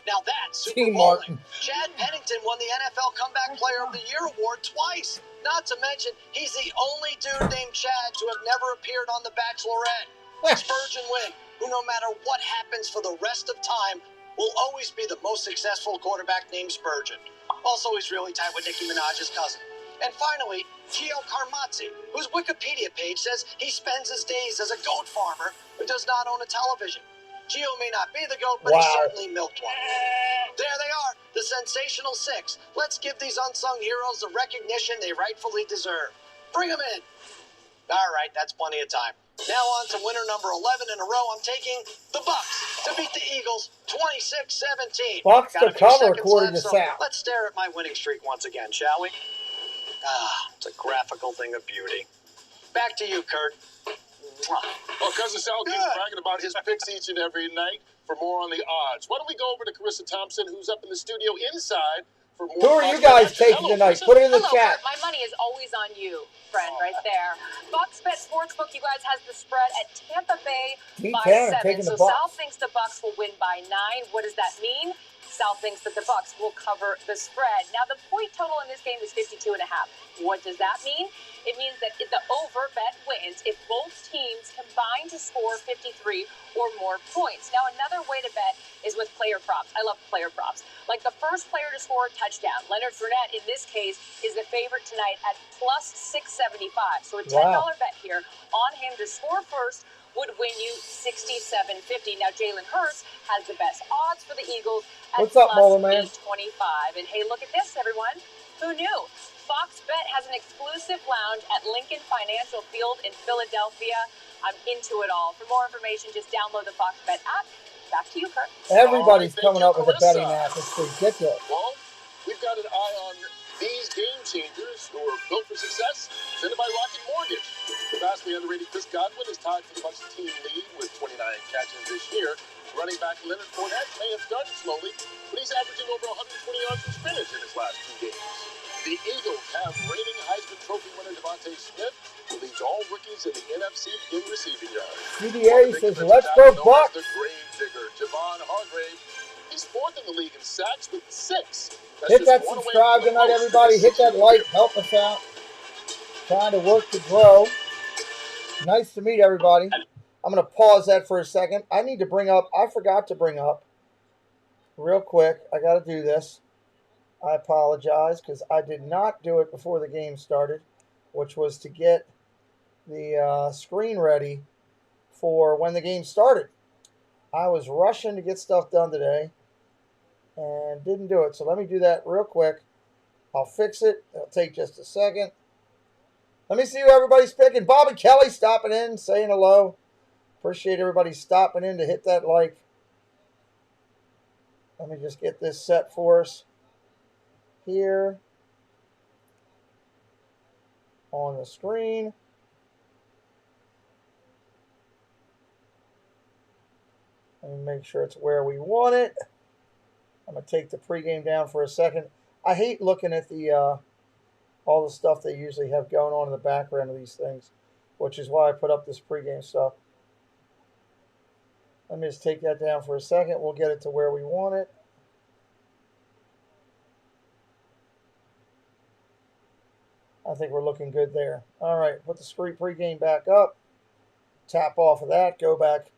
Now that's Super T. Bowling. Martin. Chad Pennington won the NFL Comeback Player of the Year award twice. Not to mention, he's the only dude named Chad to have never appeared on The Bachelorette. Spurgeon Wynn, who no matter what happens for the rest of time, will always be the most successful quarterback named Spurgeon. Also, he's really tight with Nicki Minaj's cousin. And finally, Gio Carmazzi, whose Wikipedia page says he spends his days as a goat farmer who does not own a television. Gio may not be the goat, but he certainly milked one. There they are, the sensational six. Let's give these unsung heroes the recognition they rightfully deserve. Bring them in. All right, that's plenty of time. Now on to winner number 11 in a row. I'm taking the Bucs to beat the Eagles 26-17. Bucs Got to a few cover, seconds according left, to so Sal. let's stare at my winning streak once again, shall we? It's a graphical thing of beauty. Back to you, Kurt. Well, Cousin Sal keeps bragging about his picks each and every night. For more on the odds, why don't we go over to Carissa Thompson, who's up in the studio inside for more. Who are you guys taking tonight? Put it in the chat. My money is always on you, friend, right there. BucsBet Sportsbook, you guys, has the spread at Tampa Bay by 7. So Sal thinks the Bucs will win by 9. What does that mean? Sal thinks that the Bucs will cover the spread. Now, the point total in this game is 52.5. What does that mean? It means that if the over bet wins if both teams combine to score 53 or more points. Now, another way to bet is with player props. I love player props. Like the first player to score a touchdown. Leonard Fournette, in this case, is the favorite tonight at plus 675. So a $10 bet here on him to score first would win you $67.50. Now, Jalen Hurts has the best odds for the Eagles at What's up, plus man? 825. And hey, look at this, everyone. Who knew? Fox Bet has an exclusive lounge at Lincoln Financial Field in Philadelphia. I'm into it all. For more information, just download the Fox Bet app. Back to you, Kurt. Everybody's coming up with a betting app. It's ridiculous. Well, we've got an eye on these game changers who are built for success, presented by Rocket Mortgage. The vastly underrated Chris Godwin is tied for the Bucs team lead with 29 catches this year. Running back Leonard Fournette may have started slowly, but he's averaging over 120 yards from scrimmage in his last 2 games. The Eagles have reigning Heisman Trophy winner Devontae Smith, who leads all rookies in the NFC in receiving yards. CDA says, let's go Bucs. The grave digger, Javon Hargrave. He's fourth in the league in sacks with 6. Hit that subscribe tonight, everybody. Hit that like. Help us out. Trying to work to grow. Nice to meet everybody. I'm going to pause that for a second. I need to bring up, I forgot to bring up, real quick, I got to do this. I apologize because I did not do it before the game started, which was to get the screen ready for when the game started. I was rushing to get stuff done today and didn't do it. So let me do that real quick. I'll fix it. It'll take just a second. Let me see who everybody's picking. Bob and Kelly stopping in, saying hello. Appreciate everybody stopping in to hit that like. Let me just get this set for us here on the screen. Let me make sure it's where we want it. I'm going to take the pregame down for a second. I hate looking at the all the stuff they usually have going on in the background of these things, which is why I put up this pregame stuff. Let me just take that down for a second. We'll get it to where we want it. I think we're looking good there. All right, put the screen pregame back up. Tap off of that. Go back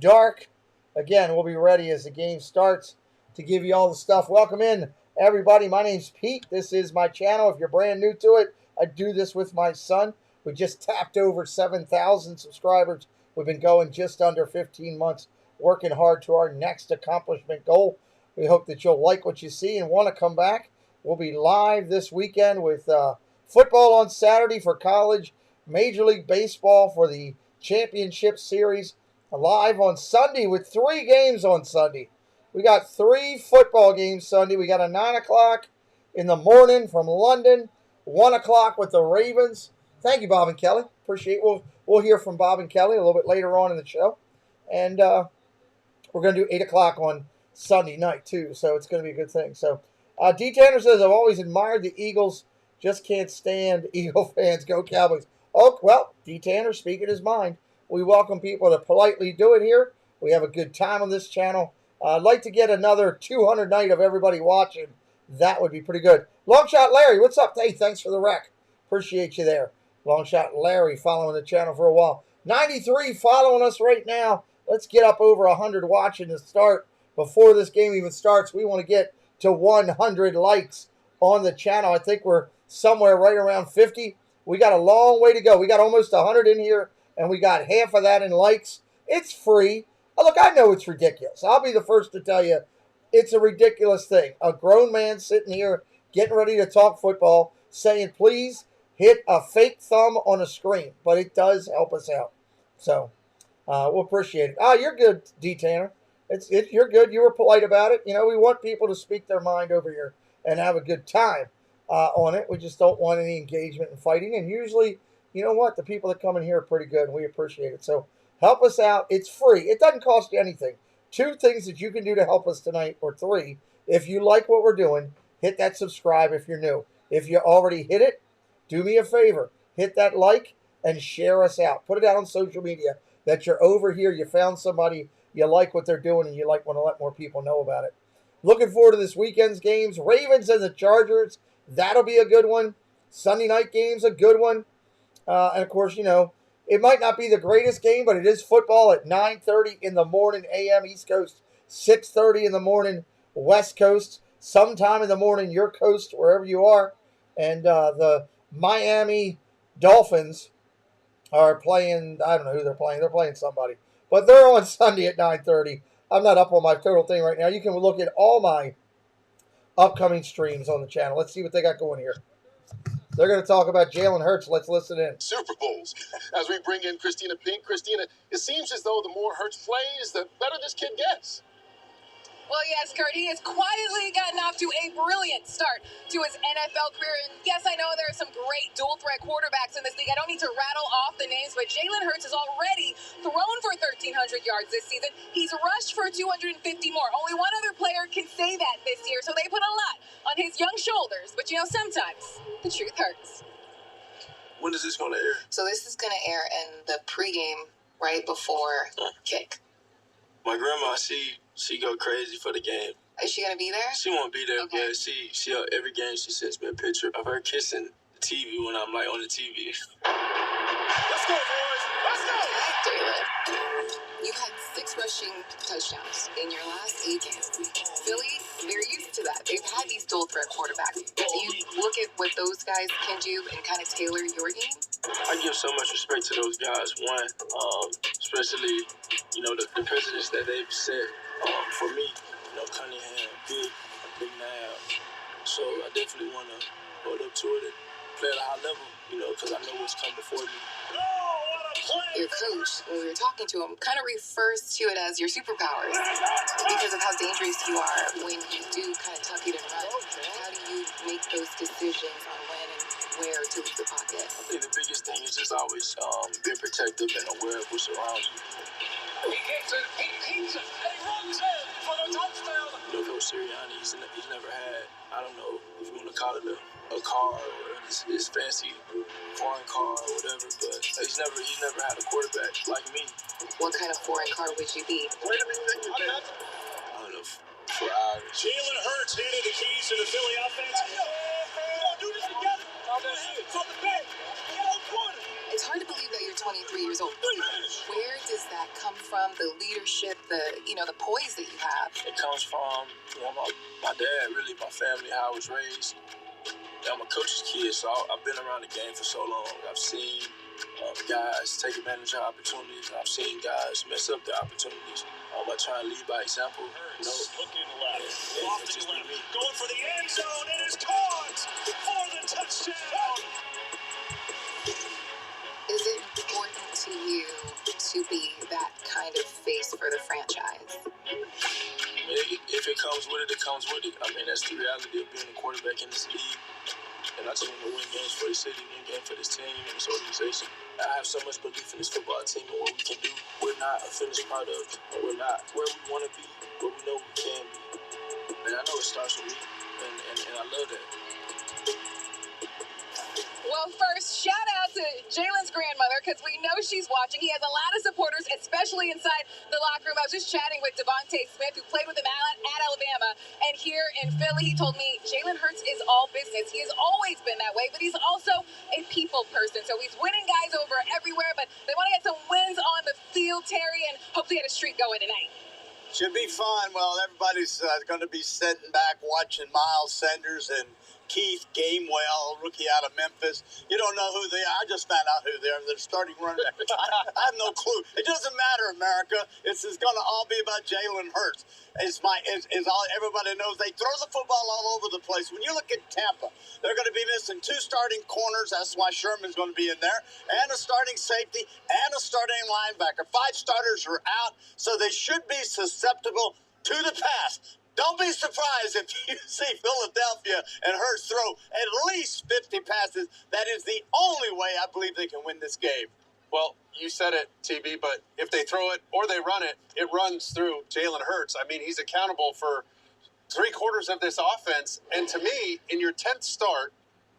dark. Again, we'll be ready as the game starts to give you all the stuff. Welcome in, everybody. My name's Pete. This is my channel. If you're brand new to it, I do this with my son. We just tapped over 7,000 subscribers. We've been going just under 15 months, working hard to our next accomplishment goal. We hope that you'll like what you see and want to come back. We'll be live this weekend with football on Saturday for college, Major League Baseball for the championship series, live on Sunday with 3 games on Sunday. We got 3 football games Sunday. We got a 9 o'clock in the morning from London, 1 o'clock with the Ravens. Thank you, Bob and Kelly. Appreciate it. We'll hear from Bob and Kelly a little bit later on in the show. And we're going to do 8 o'clock on Sunday night, too. So it's going to be a good thing. So D. Tanner says, I've always admired the Eagles. Just can't stand Eagle fans. Go Cowboys. Oh, well, D. Tanner speaking his mind. We welcome people to politely do it here. We have a good time on this channel. I'd like to get another 200 night of everybody watching. That would be pretty good. Longshot Larry, what's up? Hey, thanks for the rec. Appreciate you there. Longshot Larry following the channel for a while. 93 following us right now. Let's get up over 100 watching to start. Before this game even starts, we want to get to 100 likes on the channel. I think we're somewhere right around 50. We got a long way to go. We got almost 100 in here, and we got half of that in likes. It's free. Oh, look, I know it's ridiculous. I'll be the first to tell you it's a ridiculous thing. A grown man sitting here getting ready to talk football saying, please hit a fake thumb on a screen. But it does help us out. So we'll appreciate it. Oh, you're good, D. Tanner. You're good. You were polite about it. You know, we want people to speak their mind over here and have a good time on it. We just don't want any engagement and fighting. And usually, you know what? The people that come in here are pretty good, and we appreciate it. So help us out. It's free. It doesn't cost you anything. 2 things that you can do to help us tonight, or 3. If you like what we're doing, hit that subscribe if you're new. If you already hit it, do me a favor. Hit that like and share us out. Put it out on social media that you're over here, you found somebody, you like what they're doing, and you want to let more people know about it. Looking forward to this weekend's games. Ravens and the Chargers. That'll be a good one. Sunday night game's a good one. And, of course, you know, it might not be the greatest game, but it is football at 9:30 in the morning a.m. East Coast, 6:30 in the morning West Coast, sometime in the morning your coast, wherever you are. And the Miami Dolphins are playing, I don't know who they're playing. They're playing somebody. But they're on Sunday at 9:30. I'm not up on my total thing right now. You can look at all my upcoming streams on the channel. Let's see what they got going here. They're going to talk about Jalen Hurts. Let's listen in. Super Bowls. As we bring in Christina Pink. Christina, it seems as though the more Hurts plays, the better this kid gets. Well, yes, Kurt, he has quietly gotten off to a brilliant start to his NFL career. And yes, I know there are some great dual-threat quarterbacks in this league. I don't need to rattle off the names, but Jalen Hurts has already thrown for 1,300 yards this season. He's rushed for 250 more. Only one other player can say that this year, so they put a lot on his young shoulders. But, you know, sometimes the truth hurts. When is this going to air? So this is going to air in the pregame right before kick. My grandma, she go crazy for the game. Is she going to be there? She won't be there. Okay. Yeah, she every game she sends me a picture of her kissing the TV when I'm like on the TV. Let's go, boys. Let's go. Jalen, you had 6 rushing touchdowns in your last 8 games. Philly, they're used to that. They've had these dual threat quarterbacks. Do you look at what those guys can do and kind of tailor your game? I give so much respect to those guys. One, especially, you know, the presidents that they've set for me. You know, Cunningham, Big Nav. So I definitely want to hold up to it and play at a high level, you know, because I know what's come before me. Your coach, when we were talking to him, kind of refers to it as your superpowers because of how dangerous you are when you do kind of tuck it and run. How do you make those decisions on when and where to leave the pocket? I think the biggest thing is just always being protective and aware of what's around you. He gets it, he keeps it, and he runs in for the touchdown. You know, Coach Sirianni, he's never had, I don't know if you want to call it a car or his fancy foreign car or whatever, but he's never had a quarterback like me. What kind of foreign car would you be? Wait a minute, I don't know, Ferrari. Jalen Hurts handed the keys to the Philly offense. We're going to do this together. From the back. It's hard to believe that you're 23 years old. Where does that come from? The leadership, the poise that you have. It comes from, you know, my dad, really, my family, how I was raised. I'm a coach's kid, so I've been around the game for so long. I've seen guys take advantage of opportunities. I've seen guys mess up their opportunities. I try and lead by example. You know, looking left, lofting left, going for the end zone. It is caught for the touchdown. Is it important to you to be that kind of face for the franchise? If it comes with it, it comes with it. I mean, that's the reality of being a quarterback in this league. And I just want to win games for the city, win games for this team and this organization. I have so much belief in this football team and what we can do. We're not a finished product. We're not where we want to be, but we know we can be. And I know it starts with me, and I love that. Well, first, shout out to Jalen's grandmother, because we know she's watching. He has a lot of supporters, especially inside the locker room. I was just chatting with Devontae Smith, who played with him at Alabama. And here in Philly, he told me Jalen Hurts is all business. He has always been that way, but he's also a people person. So he's winning guys over everywhere, but they want to get some wins on the field, Terry, and hopefully get a streak going tonight. Should be fun. Well, everybody's going to be sitting back watching Miles Sanders and Keith Gamewell, rookie out of Memphis. You don't know who they are. I just found out who they are. They're starting running back. I have no clue. It doesn't matter, America. It's going to all be about Jalen Hurts. Everybody knows they throw the football all over the place. When you look at Tampa, they're going to be missing 2 starting corners. That's why Sherman's going to be in there, and a starting safety and a starting linebacker. 5 starters are out, so they should be susceptible to the pass. Don't be surprised if you see Philadelphia and Hurts throw at least 50 passes. That is the only way I believe they can win this game. Well, you said it, TB, but if they throw it or they run it, it runs through Jalen Hurts. I mean, he's accountable for 3/4 of this offense. And to me, in your 10th start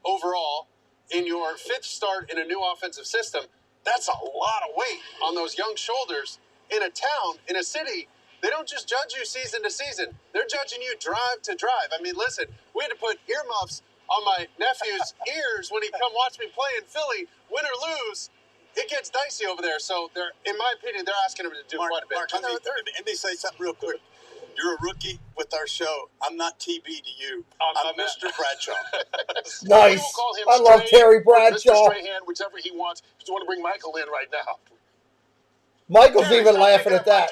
overall, in your 5th start in a new offensive system, that's a lot of weight on those young shoulders in a town, in a city. They don't just judge you season to season. They're judging you drive to drive. I mean, listen, we had to put earmuffs on my nephew's ears when he'd come watch me play in Philly. Win or lose, it gets dicey over there. So, in my opinion, they're asking him to do quite a bit. Mark, let me say something real quick. You're a rookie with our show. I'm not TB to you. I'm Mr. Bradshaw. Nice. I love Terry Bradshaw. Mr. Strahan, whichever he wants. If you want to bring Michael in right now. Michael's even laughing at that.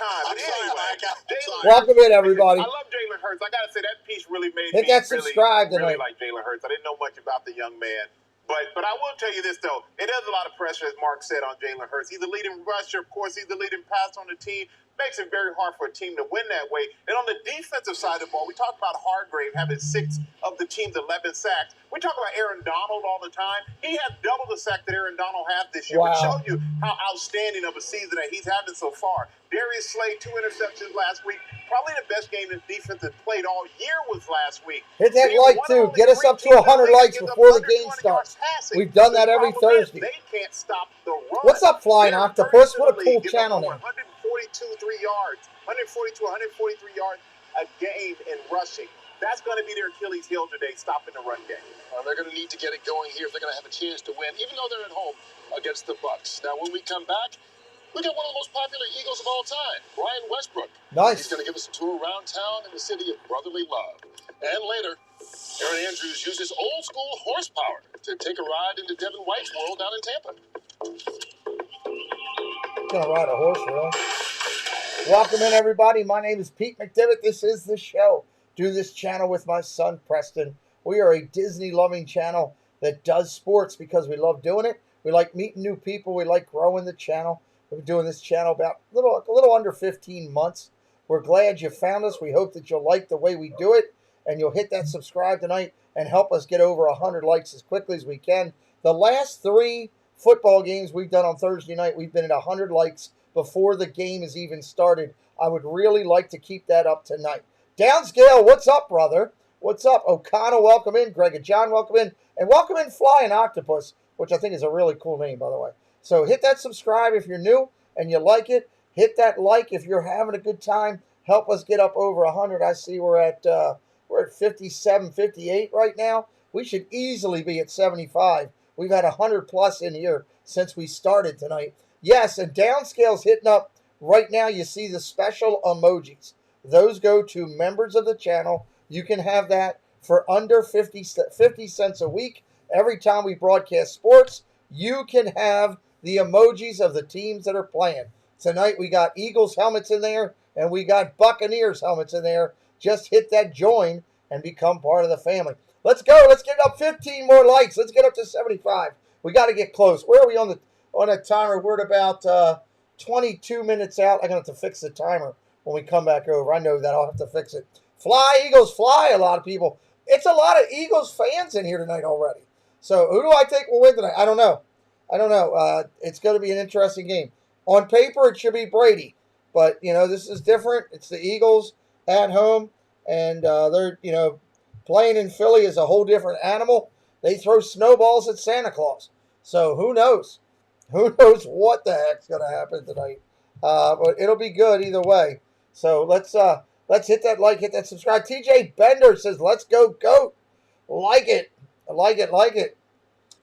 Welcome in, everybody. I love Jalen Hurts. I got to say, that piece really made Hit me that subscribe really tonight. like Jalen Hurts. I didn't know much about the young man. But I will tell you this, though. It is a lot of pressure, as Mark said, on Jalen Hurts. He's the leading rusher. Of course, he's the leading passer on the team. Makes it very hard for a team to win that way. And on the defensive side of the ball, we talk about Hargrave having 6 of the team's 11 sacks. We talk about Aaron Donald all the time. He had double the sack that Aaron Donald had this year. Wow. It shows you how outstanding of a season that he's having so far. Darius Slay, 2 interceptions last week. Probably the best game the defense has played all year was last week. Hit that like, too. Get us up to 100 likes before the game starts. We've done that every Thursday. They can't stop the run. What's up, Flying Octopus? What a cool channel name. 143 yards a game in rushing. That's going to be their Achilles heel today, stopping the run game. They're going to need to get it going here if they're going to have a chance to win, even though they're at home against the Bucs. Now, when we come back, we got one of the most popular Eagles of all time, Brian Westbrook. Nice. He's going to give us a tour around town in the city of brotherly love. And later, Aaron Andrews uses old-school horsepower to take a ride into Devin White's world down in Tampa. Gonna ride a horse, really. Welcome in, everybody. My name is Pete McDevitt. This is the show. Do this channel with my son, Preston. We are a Disney-loving channel that does sports because we love doing it. We like meeting new people. We like growing the channel. We've been doing this channel about a little under 15 months. We're glad you found us. We hope that you'll like the way we do it, and you'll hit that subscribe tonight and help us get over 100 likes as quickly as we can. The last 3 football games we've done on Thursday night, we've been at 100 likes before the game has even started. I would really like to keep that up tonight. Downscale, what's up, brother? What's up? O'Connell, welcome in. Greg and John, welcome in. And welcome in Flying Octopus, which I think is a really cool name, by the way. So hit that subscribe if you're new and you like it. Hit that like if you're having a good time. Help us get up over 100. I see we're at 57, 58 right now. We should easily be at 75. We've had 100 plus in here since we started tonight. Yes, and Downscale's hitting up right now. You see the special emojis. Those go to members of the channel. You can have that for under 50 cents a week. Every time we broadcast sports, you can have the emojis of the teams that are playing. Tonight we got Eagles helmets in there, and we got Buccaneers helmets in there. Just hit that join and become part of the family. Let's go. Let's get up 15 more likes. Let's get up to 75. We got to get close. Where are we on a timer? We're at about 22 minutes out. I'm going to have to fix the timer when we come back over. I know that. I'll have to fix it. Fly, Eagles, fly, a lot of people. It's a lot of Eagles fans in here tonight already. So who do I think will win tonight? I don't know. It's going to be an interesting game. On paper, it should be Brady. But, this is different. It's the Eagles at home. And they're, playing in Philly is a whole different animal. they throw snowballs at Santa Claus. So who knows? Who knows what the heck's going to happen tonight? But it'll be good either way. So let's hit that like, hit that subscribe. TJ Bender says, let's go, GOAT. Like it. Like it.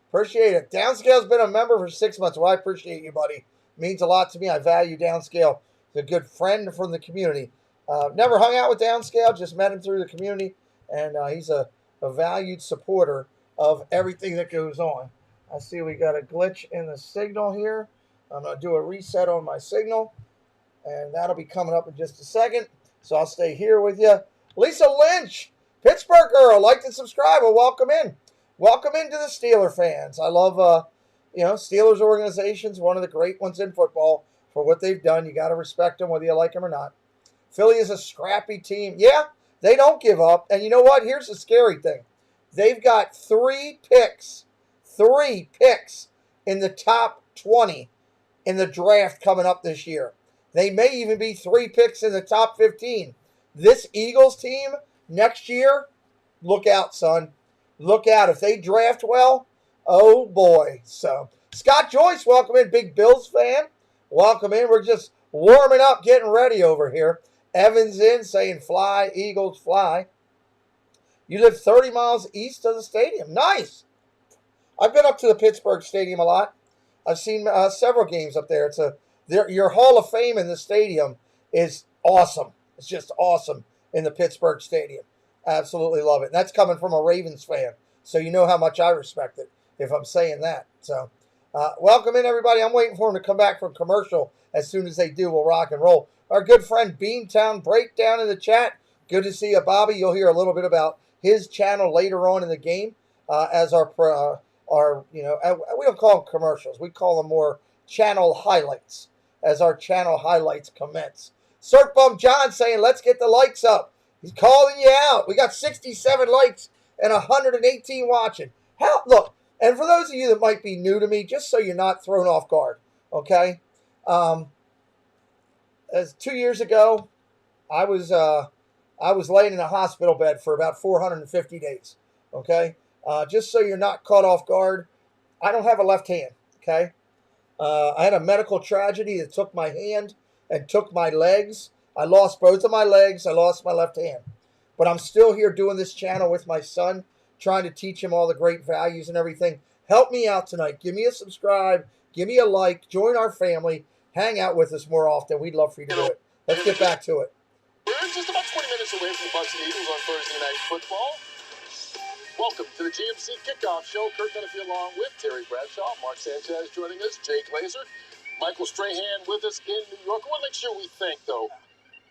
Appreciate it. Downscale's been a member for 6 months. Well, I appreciate you, buddy. Means a lot to me. I value Downscale. He's a good friend from the community. Never hung out with Downscale, just met him through the community. And he's a valued supporter of everything that goes on. I see we got a glitch in the signal here. I'm going to do a reset on my signal. And that'll be coming up in just a second. So I'll stay here with you. Lisa Lynch, Pittsburgh girl, like and subscribe. Well, welcome in. Welcome into the Steeler fans. I love, Steelers organizations, one of the great ones in football for what they've done. You got to respect them whether you like them or not. Philly is a scrappy team. Yeah, they don't give up. And you know what? Here's the scary thing. They've got 3 picks in the top 20 in the draft coming up this year. They may even be 3 picks in the top 15. This Eagles team next year, look out, son. Look out. If they draft well, oh boy. So, Scott Joyce, welcome in. Big Bills fan. Welcome in. We're just warming up, getting ready over here. Evans in saying, fly, Eagles, fly. You live 30 miles east of the stadium. Nice. I've been up to the Pittsburgh Stadium a lot. I've seen several games up there. Your Hall of Fame in the stadium is awesome. It's just awesome in the Pittsburgh Stadium. Absolutely love it. And that's coming from a Ravens fan. So you know how much I respect it if I'm saying that. So welcome in, everybody. I'm waiting for them to come back from commercial. As soon as they do, we'll rock and roll. Our good friend Beantown Breakdown in the chat. Good to see you, Bobby. You'll hear a little bit about his channel later on in the game as we don't call them commercials. We call them more channel highlights as our channel highlights commence. Cirque Bum John saying, let's get the likes up. He's calling you out. We got 67 likes and 118 watching. Look, and for those of you that might be new to me, just so you're not thrown off guard, okay? As 2 years ago, I was laying in a hospital bed for about 450 days, okay? Just so you're not caught off guard, I don't have a left hand, okay? I had a medical tragedy that took my hand and took my legs. I lost both of my legs. I lost my left hand. But I'm still here doing this channel with my son, trying to teach him all the great values and everything. Help me out tonight. Give me a subscribe. Give me a like. Join our family. Hang out with us more often. We'd love for you to do it. Let's get back to it. We're just about 20 minutes away from the Bucs and Eagles on Thursday Night Football. Welcome to the GMC Kickoff Show. Kurt Benefiel along with Terry Bradshaw, Mark Sanchez joining us, Jay Glazer, Michael Strahan with us in New York. I want to make sure we thank, though,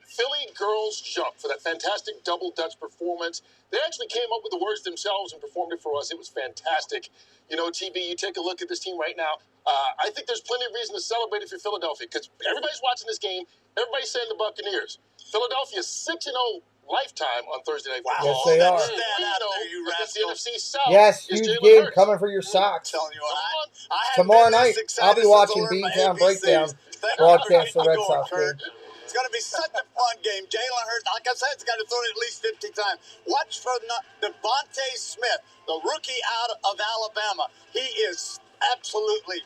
Philly Girls Jump for that fantastic double Dutch performance. They actually came up with the words themselves and performed it for us. It was fantastic. You know, TB, you take a look at this team right now. I think there's plenty of reason to celebrate if you're Philadelphia because everybody's watching this game. Everybody's saying the Buccaneers. Philadelphia's 6-0 lifetime on Thursday Night Football. Yes, they are. Against the NFC South. Yes, huge game coming for your Sox. Telling you what, Tomorrow night, I'll be watching Beantown Breakdown broadcast the Red Sox game. It's going to be such a fun game. Jalen Hurts, like I said, it's got to throw it at least 50 times. Watch for Devontae Smith, the rookie out of Alabama. He is absolutely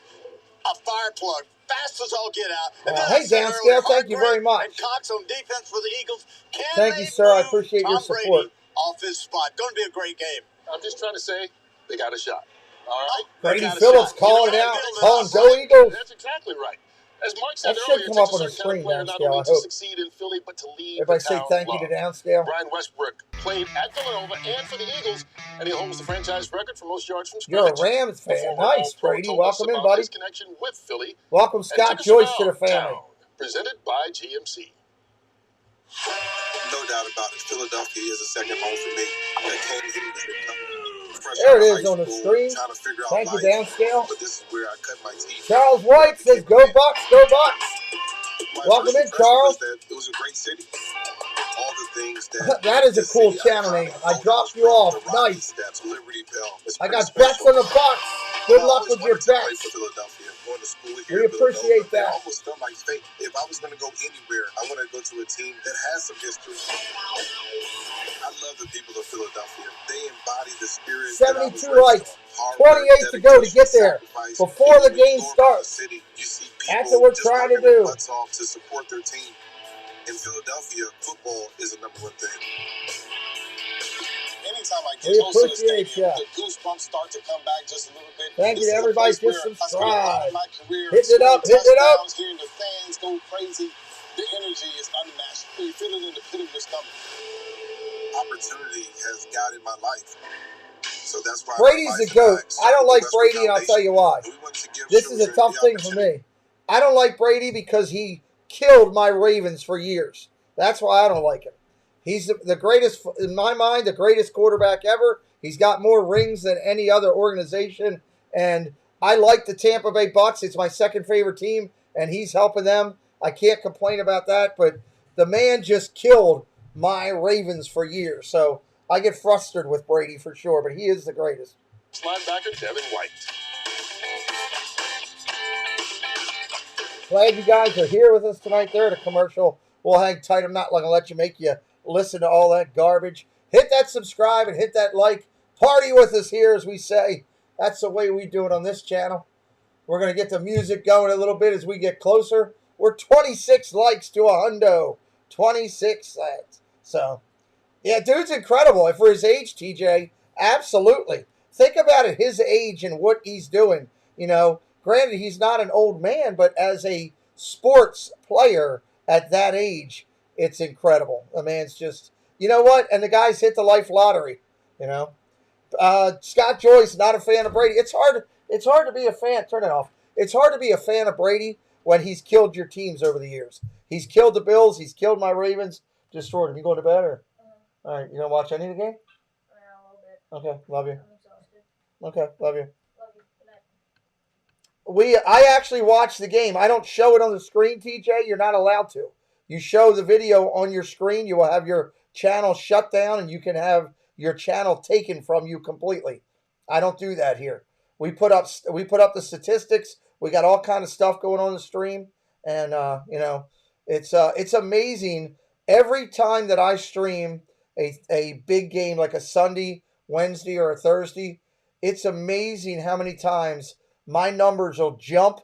a fire plug. Fast as all get out. And hey, Downscale, thank you very much. And Cox on defense for the Eagles. Thank you, sir. I appreciate your support. Off his spot. Going to be a great game. I'm just trying to say they got a shot. All right? Brady Phillips calling it out. Calling go Eagles. That's exactly right. As Mark said that should earlier, come up on the screen, Downscale, I hope. Succeed in Philly, but to lead everybody say thank you to Downscale. Brian Westbrook played at Villanova and for the Eagles, and he holds the franchise record for most yards from scrimmage. You're a Rams fan. Nice, Brady. Welcome in, buddy. His connection with Philly. Welcome, Scott Joyce, to the family. Presented by GMC. No doubt about it. Philadelphia is a second home for me. There it is on the screen. Thank you, Downscale. But this is where I cut my teeth. Charles White says, "Go Bucs, go Bucs." Welcome in, Charles. It was a great city. All the things that that is a cool channel name. I dropped you off. Nice. I got bets on the Bucs. Good luck with your bets. We appreciate that. I almost felt like fate. If I was going to go anywhere, I wanted to go to a team that has some history. I love the people of Philadelphia. They embody the spirit. 72 likes, 28 to go to get there before the game starts. You see That's people what we're just trying to working their do. butts off to support their team. In Philadelphia, football is the number one thing. Anytime I We get close to the appreciate stadium, ya. the goosebumps start to come back just a little bit. Thank you This to is a everybody. place Just where I spent a lot subscribe. of my career Hit it scoring up. Hit it up. touchdowns, hearing the fans go crazy. The energy is unmatched. You feel it in the pit of your stomach. Opportunity has guided my life. So that's why Brady's the GOAT. I don't like Brady, and I'll tell you why. This is a tough thing for me. I don't like Brady because he killed my Ravens for years. That's why I don't like him. He's the greatest, in my mind, the greatest quarterback ever. He's got more rings than any other organization. And I like the Tampa Bay Bucks. It's my second favorite team, and he's helping them. I can't complain about that, but the man just killed my Ravens for years. So I get frustrated with Brady for sure, but he is the greatest. Linebacker Devin White. Glad you guys are here with us tonight. There at a commercial. We'll hang tight. I'm not going to let you make you listen to all that garbage. Hit that subscribe and hit that like. Party with us here, as we say. That's the way we do it on this channel. We're going to get the music going a little bit as we get closer. We're 26 likes to a hundo. 26 likes. So, yeah, dude's incredible. And for his age, TJ, absolutely. Think about it, his age and what he's doing. You know, granted, he's not an old man, but as a sports player at that age, it's incredible. The man's just, you know what? And the guy's hit the life lottery, you know. Scott Joyce, not a fan of Brady. It's hard to be a fan. Turn it off. It's hard to be a fan of Brady when he's killed your teams over the years. He's killed the Bills. He's killed my Ravens. Destroyed them. You going to bed or? All right. You don't watch any of the game? A little bit. Okay. Love you. I'm exhausted. Okay. Love you. Love you. Good night. I actually watch the game. I don't show it on the screen, TJ. You're not allowed to. You show the video on your screen. You will have your channel shut down, and you can have your channel taken from you completely. I don't do that here. We put up the statistics. We got all kind of stuff going on the stream, and you know, it's amazing every time that I stream a big game like a Sunday, Wednesday, or a Thursday. It's amazing how many times my numbers will jump.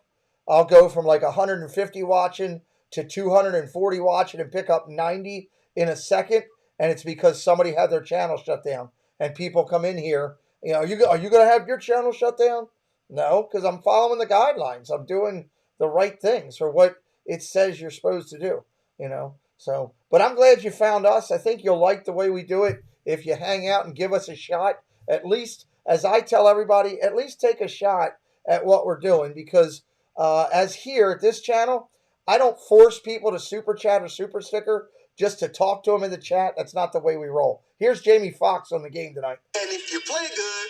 I'll go from like 150 watching to 240 watching and pick up 90 in a second. And it's because somebody had their channel shut down. And people come in here, you know, are you going to have your channel shut down? No, because I'm following the guidelines. I'm doing the right things for what it says you're supposed to do, you know. So, but I'm glad you found us. I think you'll like the way we do it if you hang out and give us a shot. At least, as I tell everybody, at least take a shot at what we're doing. Because as here at this channel, I don't force people to super chat or super sticker just to talk to them in the chat. That's not the way we roll. Here's Jamie Foxx on the game tonight. And if you play good,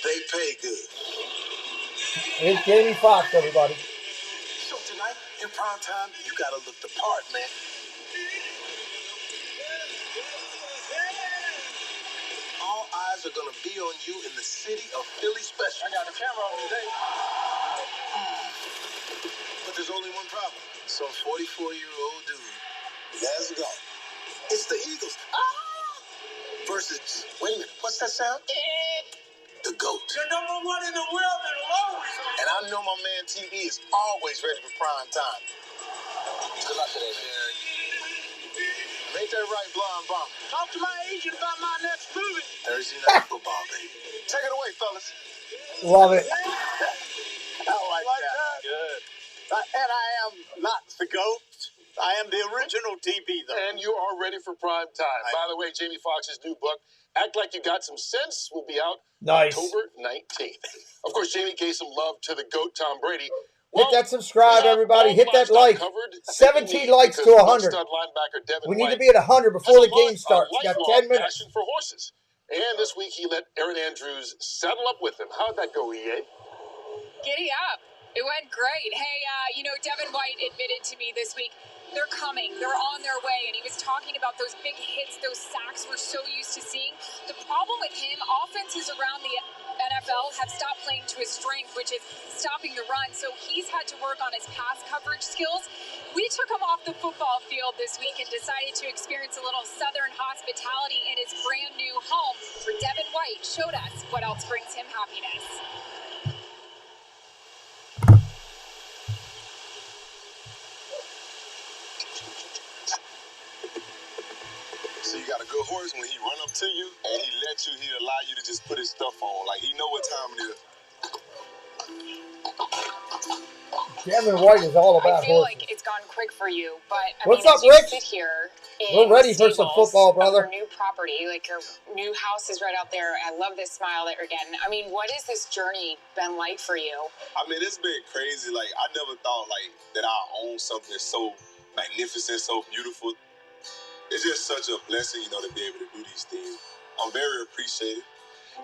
they pay good. Here's Jamie Foxx, everybody. So tonight, in prime time, you got to look the part, man. All eyes are going to be on you in the city of Philly special. I got a camera on today. But there's only one problem. Some 44-year-old dude. Let's go. It's the Eagles. Versus, wait a minute, what's that sound? The GOAT. You're number one in the world and always. And I know my man TV is always ready for prime time. Good luck today, man. Make that right, Blonde Bomb. Talk to my agent about my next movie. Thursday night football, baby. Take it away, fellas. Love it. I like that. Good. And I am not the GOAT. I am the original TV, though. And you are ready for prime time. By the way, Jamie Foxx's new book, Act Like You Got Some Sense, will be out October 19th. Of course, Jamie gave some love to the GOAT, Tom Brady. Hit that subscribe, everybody. Hit that like. 17 likes to 100. We need to be at 100 before the game starts. We got 10 minutes. Passion for horses. And this week, he let Erin Andrews saddle up with him. How'd that go, EA? Giddy up. It went great. Hey, you know, Devin White admitted to me this week They're coming. They're on their way. And he was talking about those big hits, those sacks we're so used to seeing. The problem with him, offenses around the NFL have stopped playing to his strength, which is stopping the run. So he's had to work on his pass coverage skills. We took him off the football field this week and decided to experience a little Southern hospitality in his brand new home, where Devin White showed us what else brings him happiness. So you got a good horse when he run up to you and he allow you to just put his stuff on. Like, he know what time it is. Devin White is all about I feel horses. like it's gone quick for you, but What's as up, you Rich? sit here We're ready for some football, brother. Your new property, like your new house is right out there. I love this smile that you're getting. I mean, what has this journey been like for you? I mean, it's been crazy. Like, I never thought, like, that I own something so magnificent, so beautiful. It's just such a blessing, you know, to be able to do these things. I'm very appreciative,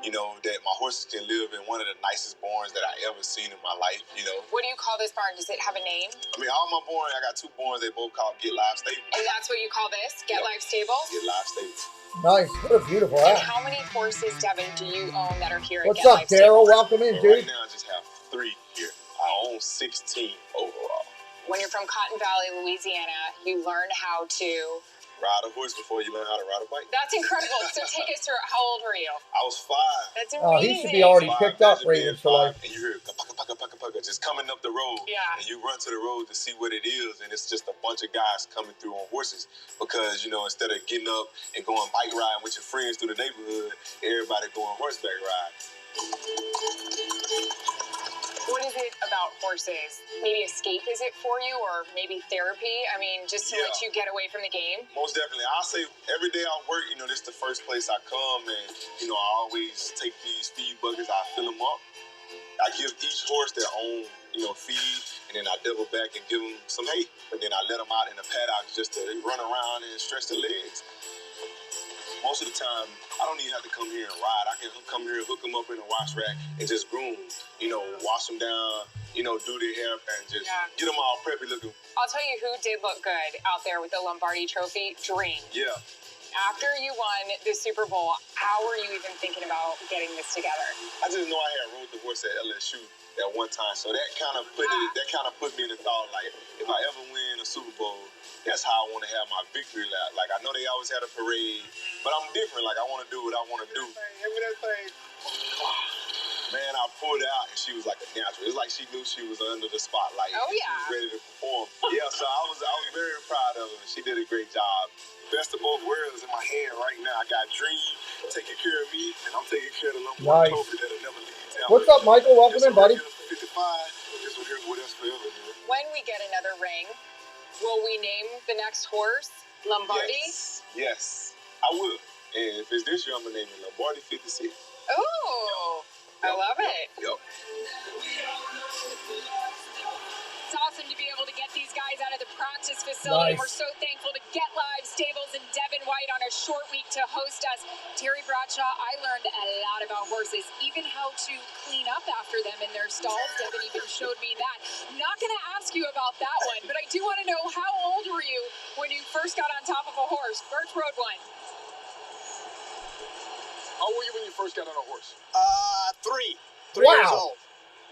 you know, that my horses can live in one of the nicest barns that I ever seen in my life, you know. What do you call this barn? Does it have a name? I mean, all my barns, I got two barns, they both called Get Live Stable. And that's what you call this? Get Life Stables? Get Live Stable. Nice. What a beautiful And house. how many horses, Devin, do you own that are here What's at Get up, Life Stables? Daryl? Welcome in, dude. Right now, I just have 3 here. I own 16 overall. When you're from Cotton Valley, Louisiana, you learn how to ride a horse before you learn how to ride a bike. That's incredible. So take us through it. How old were you? I was 5. That's Oh, amazing. he should be already picked up Ravens for life. And you hear paka just coming up the road. Yeah. And you run to the road to see what it is, and it's just a bunch of guys coming through on horses. Because, you know, instead of getting up and going bike riding with your friends through the neighborhood, everybody going horseback ride. What is it about horses? Maybe escape is it for you, or maybe therapy? I mean, just to let you get away from the game? Most definitely. I'll say every day I work, you know, this is the first place I come, and, you know, I always take these feed buckets, I fill them up. I give each horse their own, you know, feed, and then I double back and give them some hay. And then I let them out in the paddock just to run around and stretch their legs. Most of the time, I don't even have to come here and ride. I can come here and hook them up in a wash rack and just groom, you know, wash them down, you know, do their hair and just get them all preppy looking. I'll tell you who did look good out there with the Lombardi Trophy, Dream. Yeah. After you won the Super Bowl, how were you even thinking about getting this together? I just know I had rode the horse at LSU at one time, so that kind of put me in the thought, like, if I ever win a Super Bowl, that's how I want to have my victory lap. Like, I know they always had a parade, but I'm different. Like, I want to do what I want to do. Give me that thing. Man, I pulled out, and she was like a natural. It's like she knew she was under the spotlight. Oh, yeah. She was ready to perform. Yeah, so I was very proud of her. She did a great job. Best of both worlds in my hand right now. I got Dream taking care of me, and I'm taking care of the Lombardi Trophy that'll never leave. What's up, Michael? Welcome in, buddy. 55. This will here with us forever, man. When we get another ring, will we name the next horse Lombardi? Yes, I will. And if it's this year, I'm going to name it Lombardi 56. Ooh, I love it. Yep. It's awesome to be able to get these guys out of the practice facility. Nice. We're so thankful to Get Live Stables and Devin White on a short week to host us. Terry Bradshaw, I learned a lot about horses, even how to clean up after them in their stalls. Devin even showed me that. Not going to ask you about that one, but I do want to know, how old were you when you first got on top of a horse? Birch rode one. How old were you when you first got on a horse? 3. 3 Wow. years old.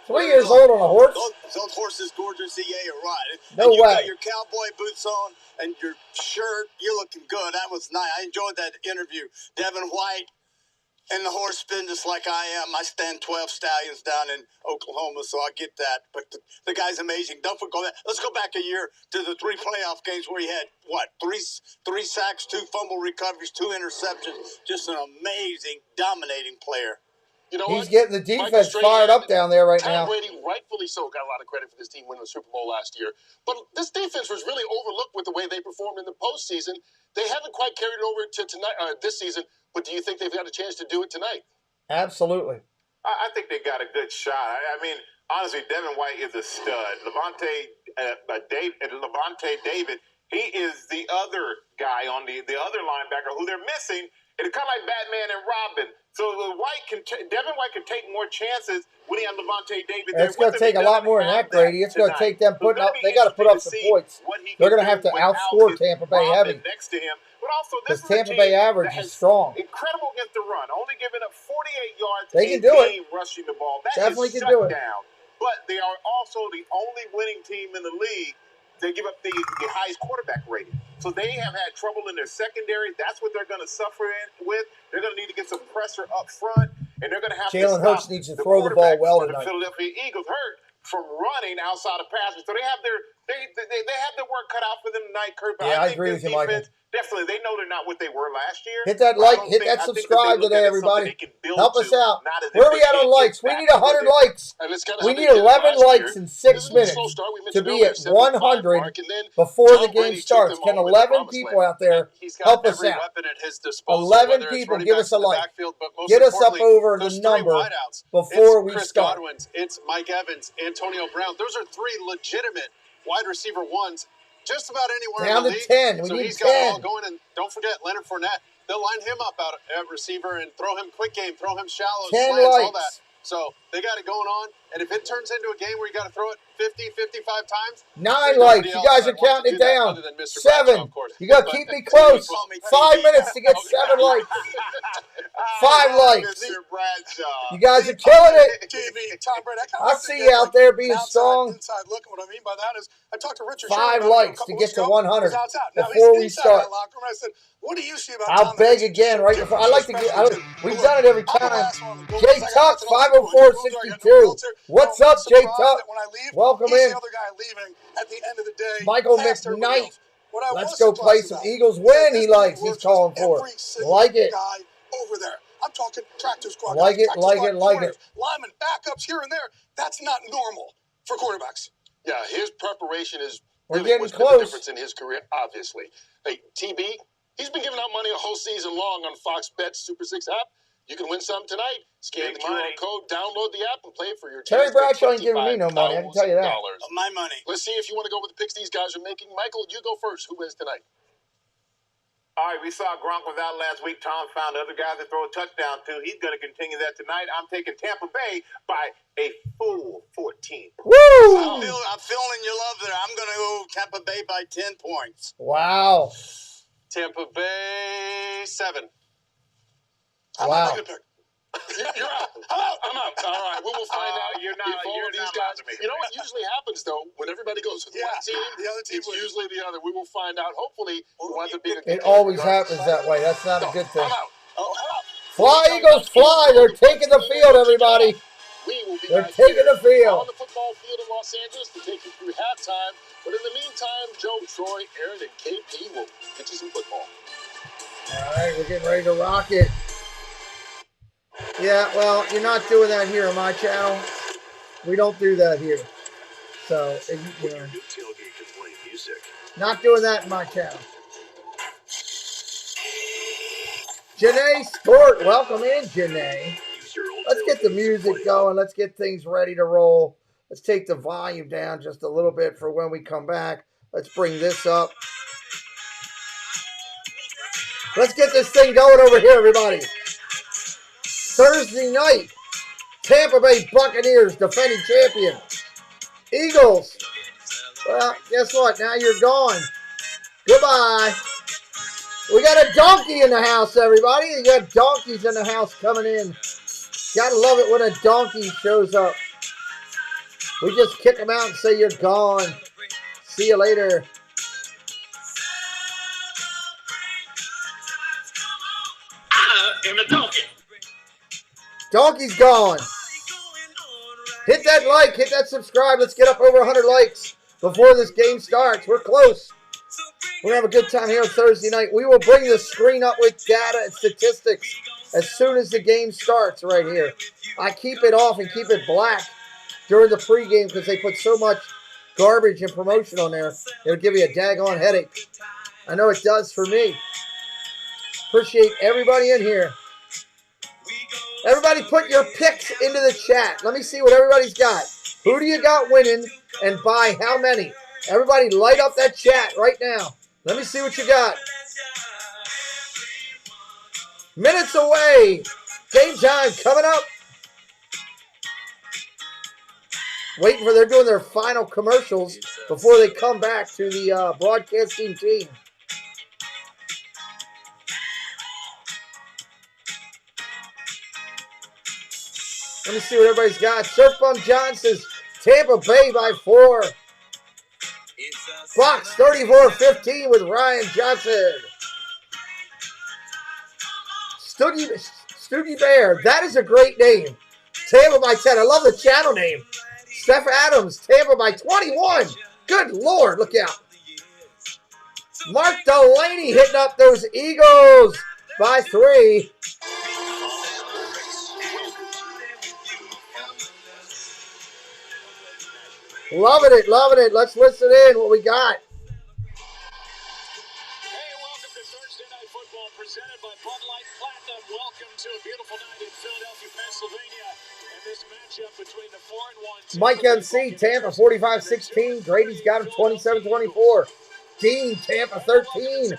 3 years old on a horse? Those horses, gorgeous, yeah, you're right. No and you way. got your cowboy boots on and your shirt. You're looking good. That was nice. I enjoyed that interview. Devin White in the horse business like I am. I stand 12 stallions down in Oklahoma, so I get that. But the guy's amazing. Don't forget that. Let's go back a year to the 3 playoff games where he had, three sacks, 2 fumble recoveries, 2 interceptions. Just an amazing, dominating player. You know He's what? getting the defense fired up down there right now. Tom Brady, rightfully so, got a lot of credit for this team winning the Super Bowl last year. But this defense was really overlooked with the way they performed in the postseason. They haven't quite carried it over to tonight, this season. But do you think they've got a chance to do it tonight? Absolutely. I think they got a good shot. I mean, honestly, Devin White is a stud. Levante David, he is the other guy on the other linebacker who they're missing. It's kind of like Batman and Robin. So Devin White can take more chances when he had Levante David. It's going to take a lot more than that, Grady. It's going to take them putting up. They got to put up some points. They're going to have to outscore Tampa Bay heavy. Next to him, but also because Tampa Bay average is strong. Incredible against the run, only giving up 48 yards. They can do it. Rushing the ball. That definitely is can do it. Down. But they are also the only winning team in the league. They give up the highest quarterback rating. So they have had trouble in their secondary. That's what they're going to suffer with. They're going to need to get some pressure up front, and they're going to have Jalen Hurts needs to throw the ball well tonight. The Philadelphia Eagles hurt from running outside of passes. So they have their work cut out for them tonight, Kurt. Yeah, I agree with you, Michael. Definitely, they know they're not what they were last year. Hit that like, hit that subscribe today, everybody. Help us out. Where are we at on likes? We need 100 likes. We need 11 likes in 6 minutes to be at 100 before the game starts. Can 11 people out there help us out? 11 people, give us a like. Get us up over the number before we start. It's Mike Evans, Antonio Brown. Those are 3 legitimate wide receiver ones. Just about anywhere down in the to league. 10. We so need he's 10. got it all going. And don't forget Leonard Fournette. They'll line him up out at receiver and throw him quick game, throw him shallow, 10 slants, likes. all that. So they got it going on. And if it turns into a game where you got to throw it 50, 55 times. 9 likes. You guys are counting it down. 7. You got to keep me close. 5 minutes to get 7 likes. 5 likes. You guys are killing it. I see you out there being strong. Inside look. What I mean by that is I talked to Richard 5 likes to get to 100 before we start. I said, what do you see about I'll beg again right before. I like to get. We've done it every time. Jay Tuck, 504.62. What's up, Jay Tuck? Welcome in. Michael McKnight. Let's go play some Eagles win. He likes. He's calling for. Like it. Over there. I'm talking practice squad. Like it, like it, like it. Linemen, backups here and there. That's not normal for quarterbacks. Yeah, his preparation is really what's close. Been the difference in his career, obviously. Hey, TB, he's been giving out money a whole season long on Fox Bet Super 6 app. You can win some tonight. Scan the QR code, download the app, and play for your Terry Bradshaw ain't giving me no money. I can tell you that. My money. Let's see if you want to go with the picks these guys are making. Michael, you go first. Who wins tonight? All right, we saw Gronk was out last week. Tom found other guys to throw a touchdown to. He's going to continue that tonight. I'm taking Tampa Bay by a full 14. Woo! I'm feeling your love there. I'm going to go Tampa Bay by 10 points. Wow. Tampa Bay 7. Wow. You're out. I'm out. All right, we will find out. You're not. You're these guys. You know what usually happens though? When everybody goes with one team, the other team it's usually the other. We will find out. Hopefully, we'll wind up being a good It always happens that way. That's not a good thing. I'm out. Fly, Eagles, fly. They're taking the field, everybody. They're taking the field. On the football field in Los Angeles to take you through halftime. But in the meantime, Joe, Troy, Aaron, and KP will get you some football. All right, we're getting ready to rock it. Yeah, well, you're not doing that here on my channel. We don't do that here. So, you know, not doing that in my channel. Janae Sport, welcome in, Janae. Let's get the music going. Let's get things ready to roll. Let's take the volume down just a little bit for when we come back. Let's bring this up. Let's get this thing going over here, everybody. Thursday night, Tampa Bay Buccaneers, defending champion. Eagles. Well, guess what? Now you're gone. Goodbye. We got a donkey in the house, everybody. You got donkeys in the house coming in. Gotta love it when a donkey shows up. We just kick them out and say you're gone. See you later. I am a donkey. Donkey's gone. Hit that like, hit that subscribe. Let's get up over 100 likes before this game starts. We're close. We're going to have a good time here on Thursday night. We will bring the screen up with data and statistics as soon as the game starts right here. I keep it off and keep it black during the pregame because they put so much garbage and promotion on there. It'll give you a daggone headache. I know it does for me. Appreciate everybody in here. Everybody put your picks into the chat. Let me see what everybody's got. Who do you got winning and by how many? Everybody light up that chat right now. Let me see what you got. Minutes away. Game time coming up. Waiting for they're doing their final commercials before they come back to the broadcasting team. Let me see what everybody's got. Surf Bum John says Tampa Bay by 4. Bucs 34-15 with Ryan Johnson. Stoogie Bear, that is a great name. Tampa by 10. I love the channel name. Steph Adams, Tampa by 21. Good Lord, look out. Mark Delaney hitting up those Eagles by 3. Loving it, loving it. Let's listen in what we got. Thursday Night Football presented by Bud Light Platinum. Welcome to a beautiful night in Philadelphia, Pennsylvania. And this matchup between the 4-1 Mike MC, Tampa 45-16. Grady's got him 27-24. Dean, Tampa 13.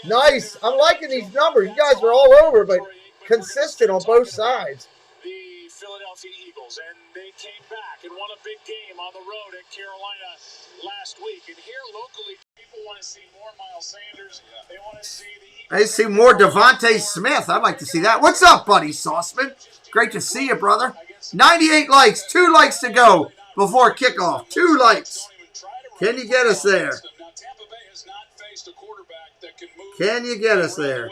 Nice. I'm liking these numbers. You guys are all over, but consistent on both sides. The Philadelphia Eagles, and they came back and won a big game on the road at Carolina last week. And here locally, people want to see more Miles Sanders. They want to see the I see more Devontae Smith. I'd like to see that. What's up, buddy Sauceman? Great to see you, brother. 98 likes. 2 likes to go before kickoff. 2 likes. Can you get us there? Can you get us there?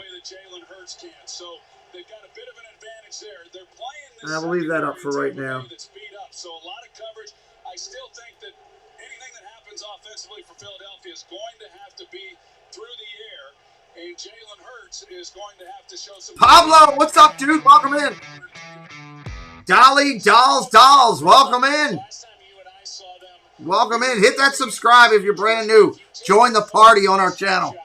I'll leave that up for right now. So a lot of coverage. I still think that anything that happens offensively for Philadelphia is going to have to be through the air. And Jalen Hurts is going to have to show some... Pablo, what's up, dude? Welcome in. Dolly, Dolls, welcome in. Welcome in. Hit that subscribe if you're brand new. Join the party on our channel.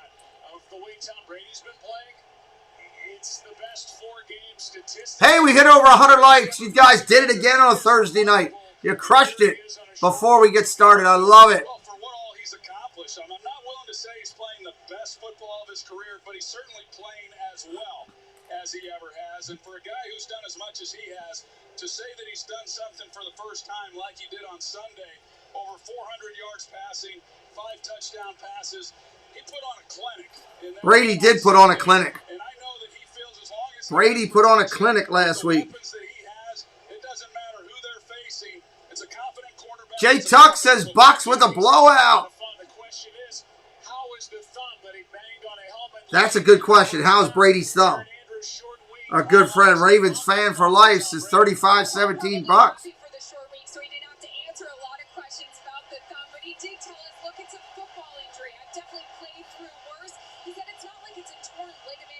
Hey, we hit over 100 likes. You guys did it again on a Thursday night. You crushed it before we get started. I love it. Well, for what all he's accomplished, I'm not willing to say he's playing the best football of his career, but he's certainly playing as well as he ever has. And for a guy who's done as much as he has, to say that he's done something for the first time like he did on Sunday, over 400 yards passing, 5 touchdown passes, he put on a clinic. Brady did put on a clinic. Brady put on a clinic last week. Jay Tuck says Bucs with a blowout. That's a good question. How is Brady's thumb? Our good friend Ravens fan for life says 35-17 Bucs.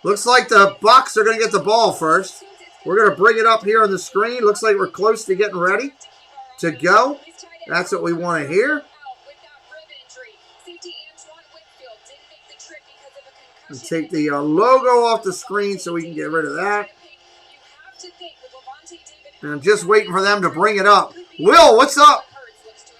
Looks like the Bucs are going to get the ball first. We're going to bring it up here on the screen. Looks like we're close to getting ready to go. That's what we want to hear. And take the logo off the screen so we can get rid of that. And I'm just waiting for them to bring it up. Will, what's up?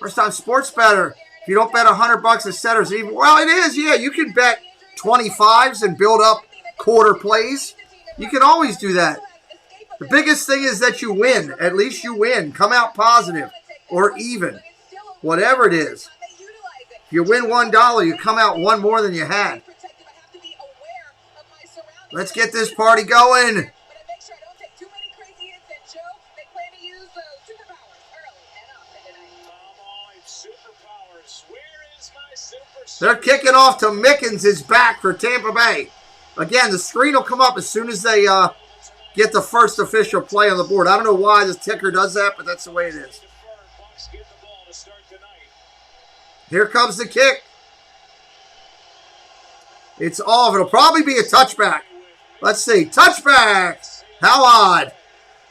First time sports better. If you don't bet $100 a set or even, well, it is. Yeah, you can bet 25s and build up quarter plays. You can always do that. The biggest thing is that you win. At least you win. Come out positive or even. Whatever it is. If you win $1, you come out one more than you had. Let's get this party going. They're kicking off to Mickens is back for Tampa Bay. Again, the screen will come up as soon as they get the first official play on the board. I don't know why the ticker does that, but that's the way it is. Here comes the kick. It's off. It'll probably be a touchback. Let's see. Touchback. How odd.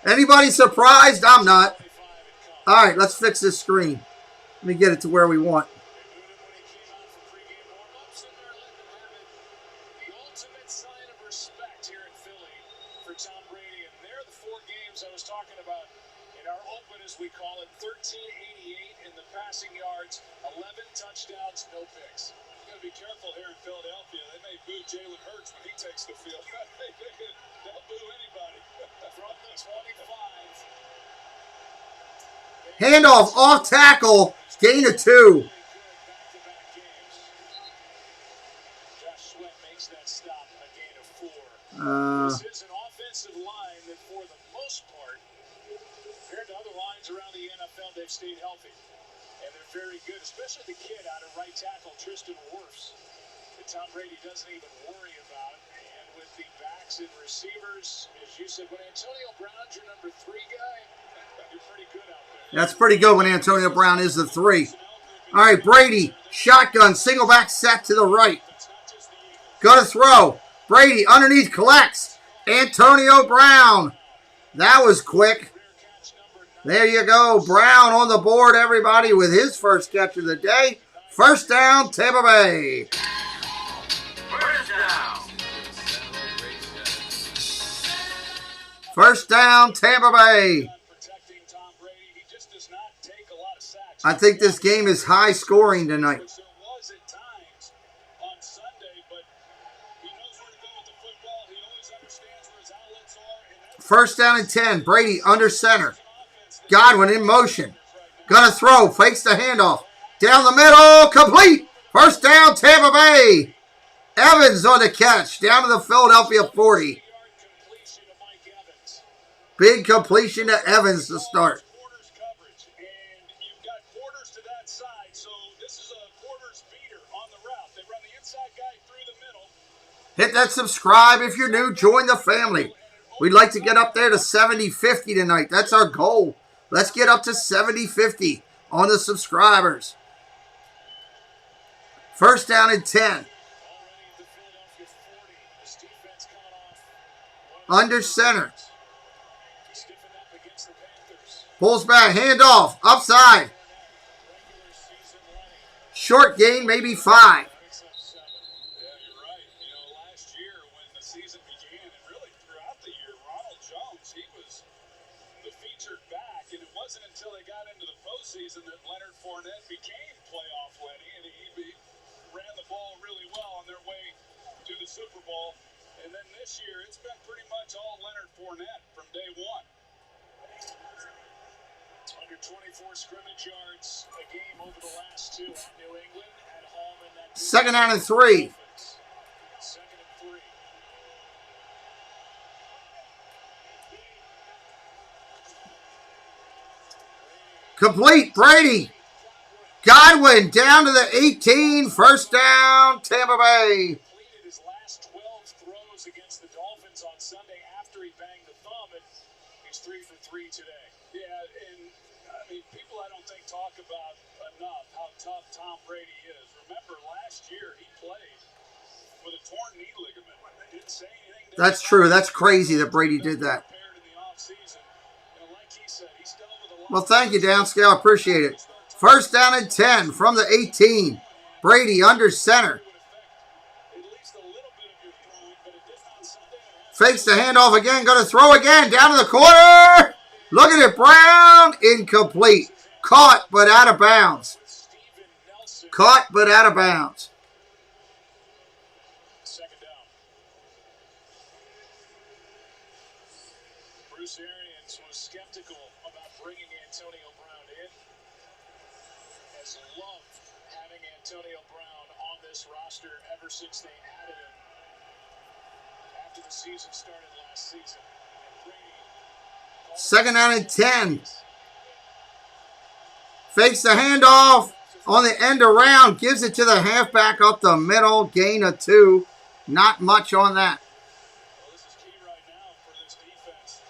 Anybody surprised? I'm not. All right, let's fix this screen. Let me get it to where we want. Handoff off tackle. Gain of 2. This is an offensive line that, for the most part, compared to other lines around the NFL, they've stayed healthy. And they're very good, especially the kid out of right tackle, Tristan Wirfs, that Tom Brady doesn't even worry about. And with the backs and receivers, as you said, when Antonio Brown's your number 3 guy, you're pretty good out there. That's pretty good when Antonio Brown is the 3. All right, Brady, shotgun, single back set to the right. Gonna throw. Brady underneath collects. Antonio Brown. That was quick. There you go. Brown on the board, everybody, with his first catch of the day. First down, Tampa Bay. First down. First down, Tampa Bay. I think this game is high scoring tonight. First down and 10. Brady under center. Godwin in motion. Gonna throw. Fakes the handoff. Down the middle. Complete. First down, Tampa Bay. Evans on the catch. Down to the Philadelphia 40. Big completion to Evans to start. Hit that subscribe if you're new. Join the family. We'd like to get up there to 70-50 tonight. That's our goal. Let's get up to 70-50 on the subscribers. First down and 10. Under center. Pulls back. Handoff. Upside. Short gain, maybe 5. Season that Leonard Fournette became playoff ready, and he ran the ball really well on their way to the Super Bowl. And then this year, it's been pretty much all Leonard Fournette from day one. Under 24 scrimmage yards a game over the last 2 at New England at home. And that second down and 3. Second and 3. Complete. Brady. Godwin down to the 18. First down, Tampa Bay. His last 12 throws against the Dolphins on Sunday after he banged the thumb, and he's 3 for 3 today. Yeah, and I mean, people I don't think talk about enough how tough Tom Brady is. Remember, last year he played with a torn knee ligament. Didn't say anything. That's true. That's crazy that Brady did that. Well, thank you, Downscale. I appreciate it. First down and 10 from the 18. Brady under center. Fakes the handoff again. Going to throw again. Down to the corner. Look at it. Brown. Incomplete. Caught, but out of bounds. Caught, but out of bounds. Second down. Bruce Arians was skeptical about bringing Antonio Brown in. Has loved having Antonio Brown on this roster ever since they added him after the season started last season. Second down and 10. Fakes the handoff on the end around. Gives it to the halfback up the middle. Gain of 2. Not much on that. Well, this is key right now for this defense.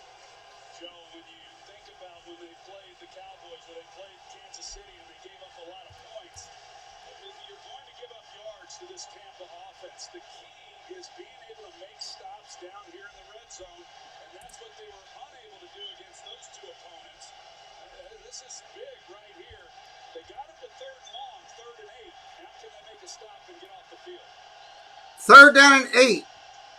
Joe, when you think about when they played the Cowboys, when they played Kansas City, and they gave up a lot of points, you're going to give up yards to this Tampa offense. The key is being able to make stops down here in the red zone, and that's what they were unable to do against those 2 opponents. This is big right here. They got him to 3rd and long, 3rd and 8. How can they make a stop and get off the field? Third down and 8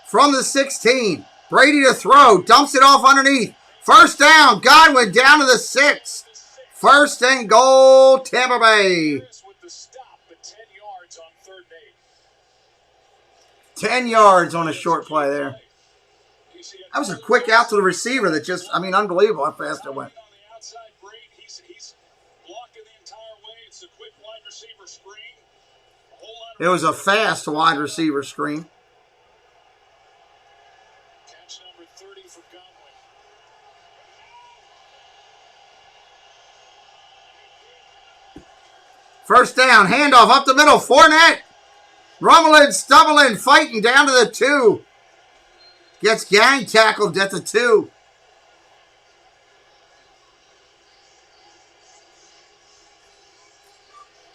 from the 16. Brady to throw. Dumps it off underneath. First down. Godwin down to the 6. First and goal, Tampa Bay. With the stop at 10 yards on 3rd and 10 yards on a short play there. That was a quick out to the receiver that just, I mean, unbelievable how fast it went. On the outside, Brady, he's It was a fast wide receiver screen. Catch number 30 for Godwin. First down, handoff up the middle, Fournette. Rumbling, stumbling, fighting down to the 2. Gets gang tackled at the 2.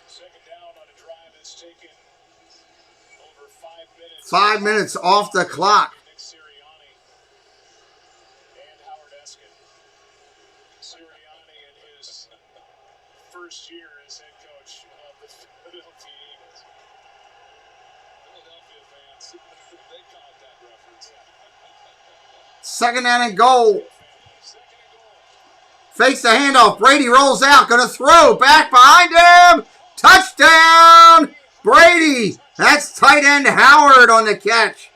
Second down on a drive that's taken over 5 minutes. 5 minutes off the clock. Nick Sirianni and Howard Eskin. Sirianni in his first year as head coach of the Philadelphia Eagles. Philadelphia fans, they caught that reference. Second down and goal. Fakes the handoff. Brady rolls out. Going to throw. Back behind him. Touchdown. Brady. That's tight end Howard on the catch.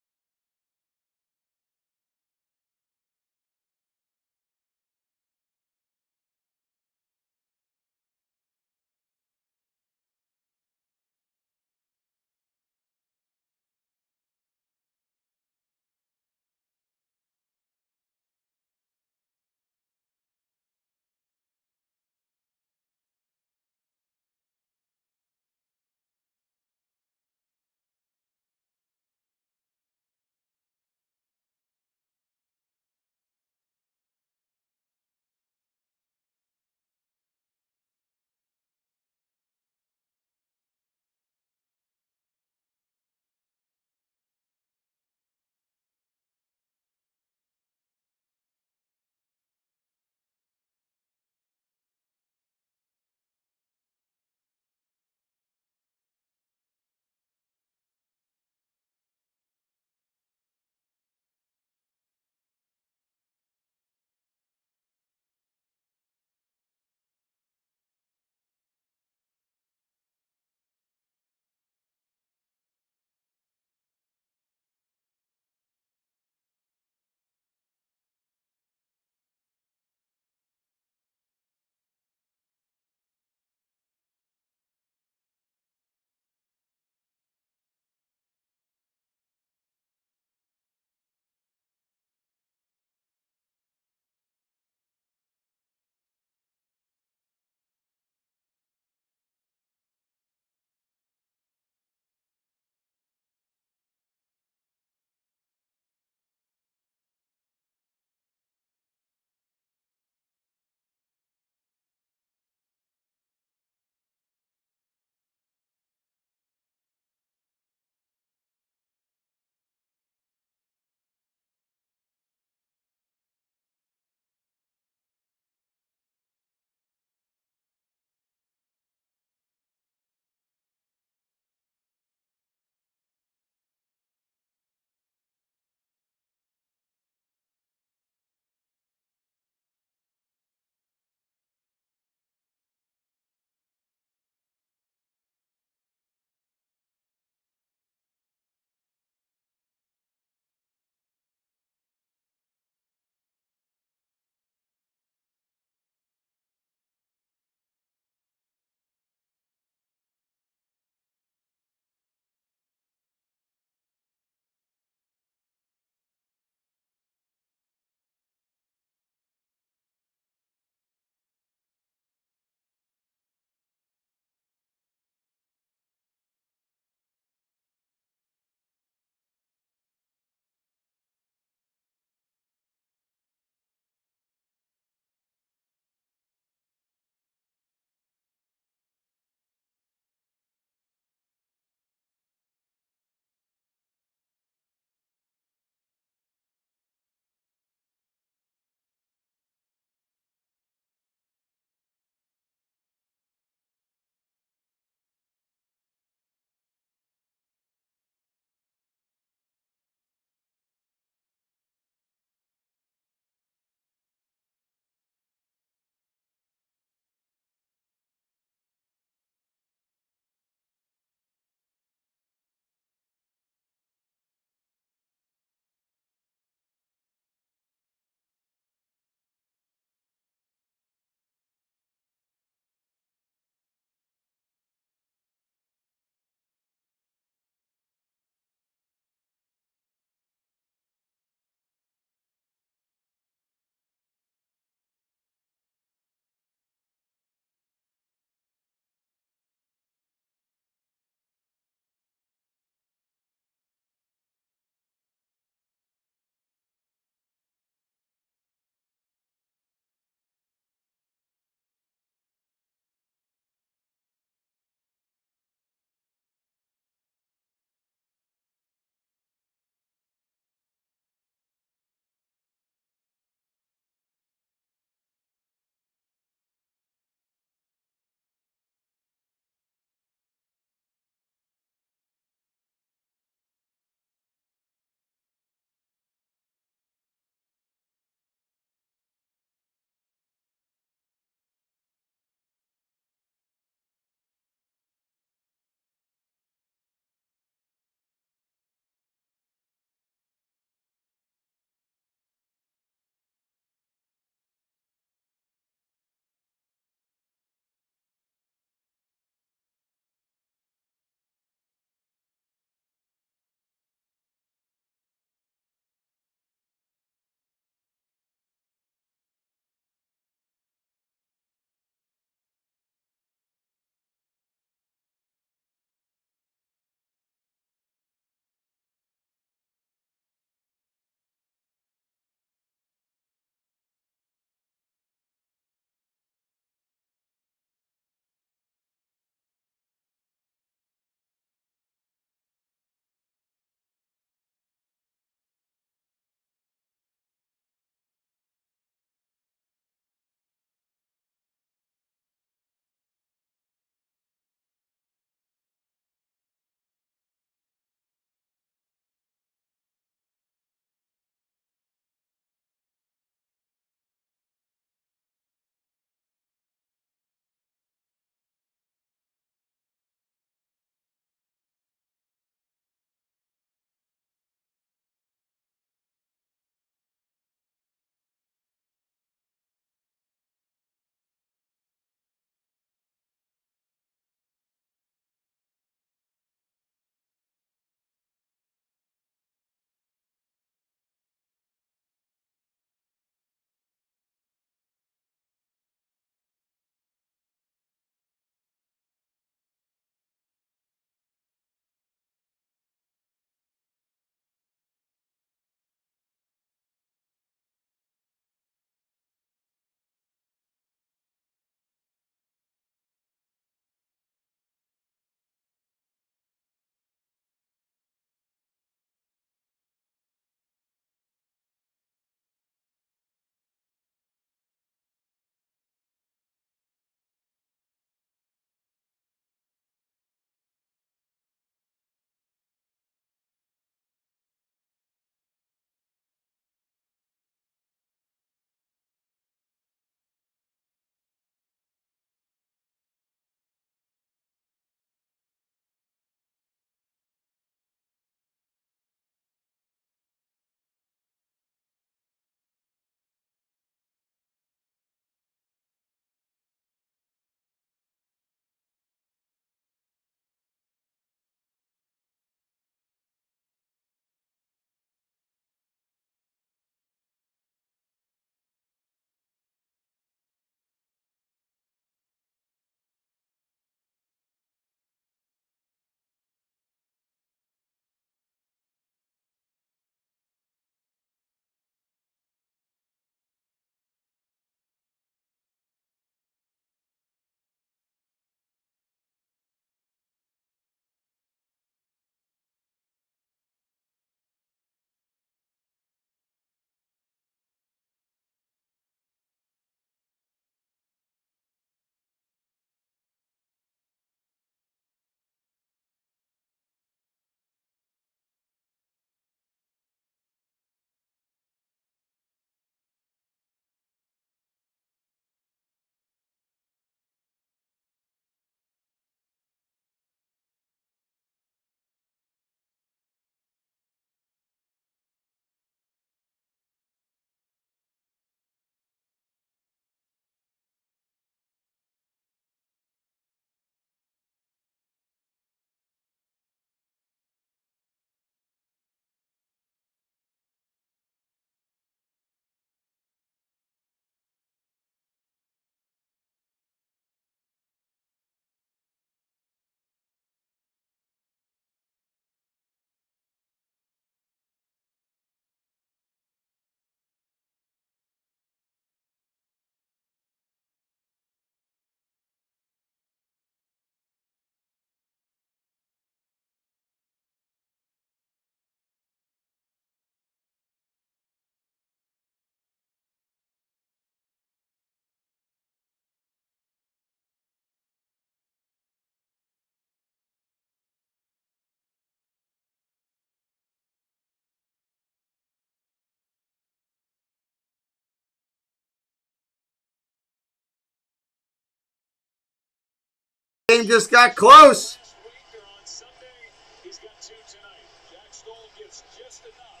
game just got close. On Sunday, he's got 2 tonight. Jack Stoll gets just enough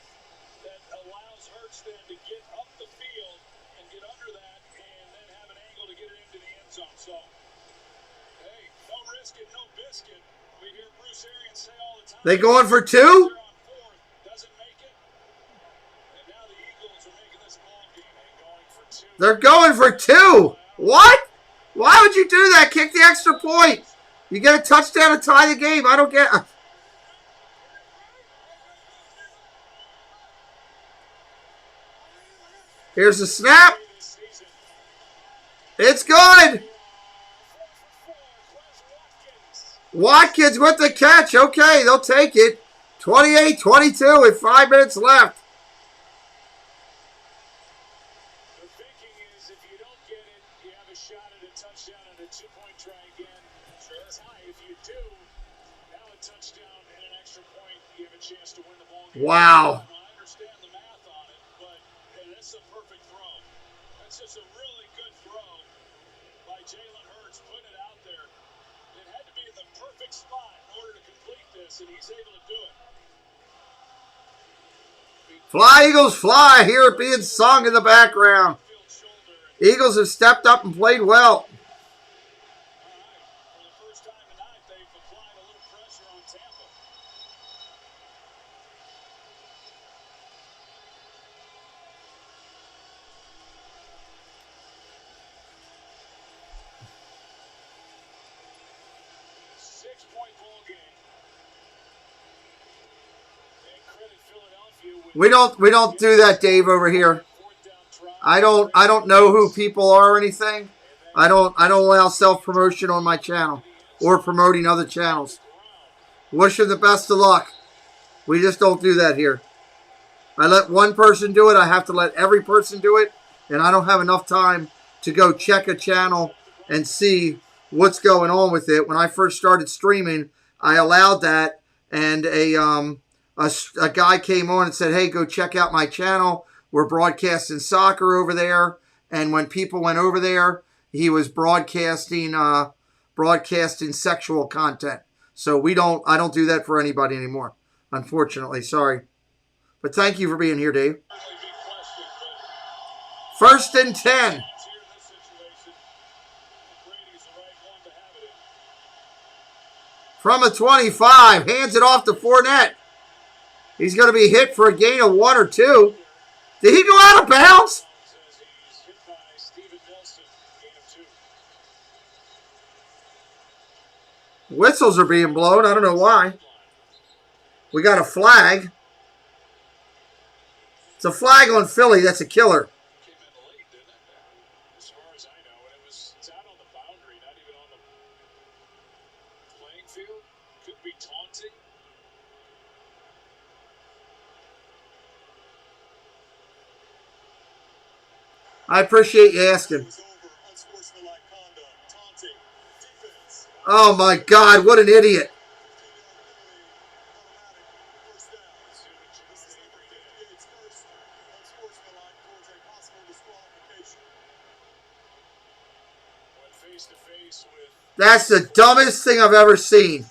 that allows Hurts then to get up the field and get under that and then have an angle to get it into the end zone. So, hey, no risk it, no biscuit. We hear Bruce Arians say all the time. They going for 2? Doesn't make it. And now the Eagles are making this ball game and going for 2. They're going for 2. What? Why would you do that? Kick the extra point. You get a touchdown to tie the game. I don't get. Here's the snap. It's good. Watkins with the catch. Okay, they'll take it. 28-22 with 5 minutes left. The thinking is if you don't get it, you have a shot at a touchdown and a 2-point try again. Sure, it's high. If you do, now a touchdown and an extra point, you have a chance to win the ball game. Wow. I understand the math on it, but that's a perfect throw. That's just a really good throw by Jalen Hurts, putting it out there. It had to be in the perfect spot in order to complete this, and he's able to do it. Fly, Eagles, fly. Hear it being sung in the background. Eagles have stepped up and played well. For the first time tonight, they've applied a little pressure on Tampa. Six-point ball game. And credit Philadelphia. We don't do that, Dave, over here. I don't know who people are or anything. I don't allow self-promotion on my channel or promoting other channels. Wish them the best of luck. We just don't do that here. I let one person do it. I have to let every person do it, and I don't have enough time to go check a channel and see what's going on with it. When I first started streaming, I allowed that, and a guy came on and said, "Hey, go check out my channel. We're broadcasting soccer over there." And when people went over there, he was broadcasting sexual content. So I don't do that for anybody anymore, unfortunately. Sorry. But thank you for being here, Dave. 1st and 10. From a 25, hands it off to Fournette. He's going to be hit for a gain of 1 or 2. Did he go out of bounds? Whistles are being blown. I don't know why. We got a flag. It's a flag on Philly. That's a killer. As far as I know, and it's out on the boundary, not even on the playing field. Could be taunting. I appreciate you asking. Oh my God, what an idiot. That's the dumbest thing I've ever seen.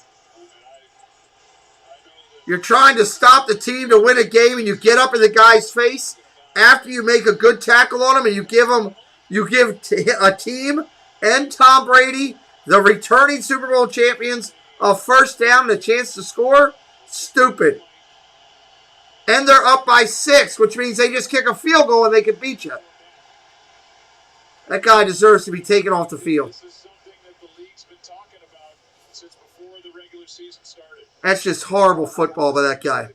You're trying to stop the team to win a game and you get up in the guy's face after you make a good tackle on him and you give a team and Tom Brady, the returning Super Bowl champions, a first down and a chance to score? Stupid. And they're up by 6, which means they just kick a field goal and they can beat you. That guy deserves to be taken off the field. This is something that the league's been talking about since before the regular season started. That's just horrible football by that guy.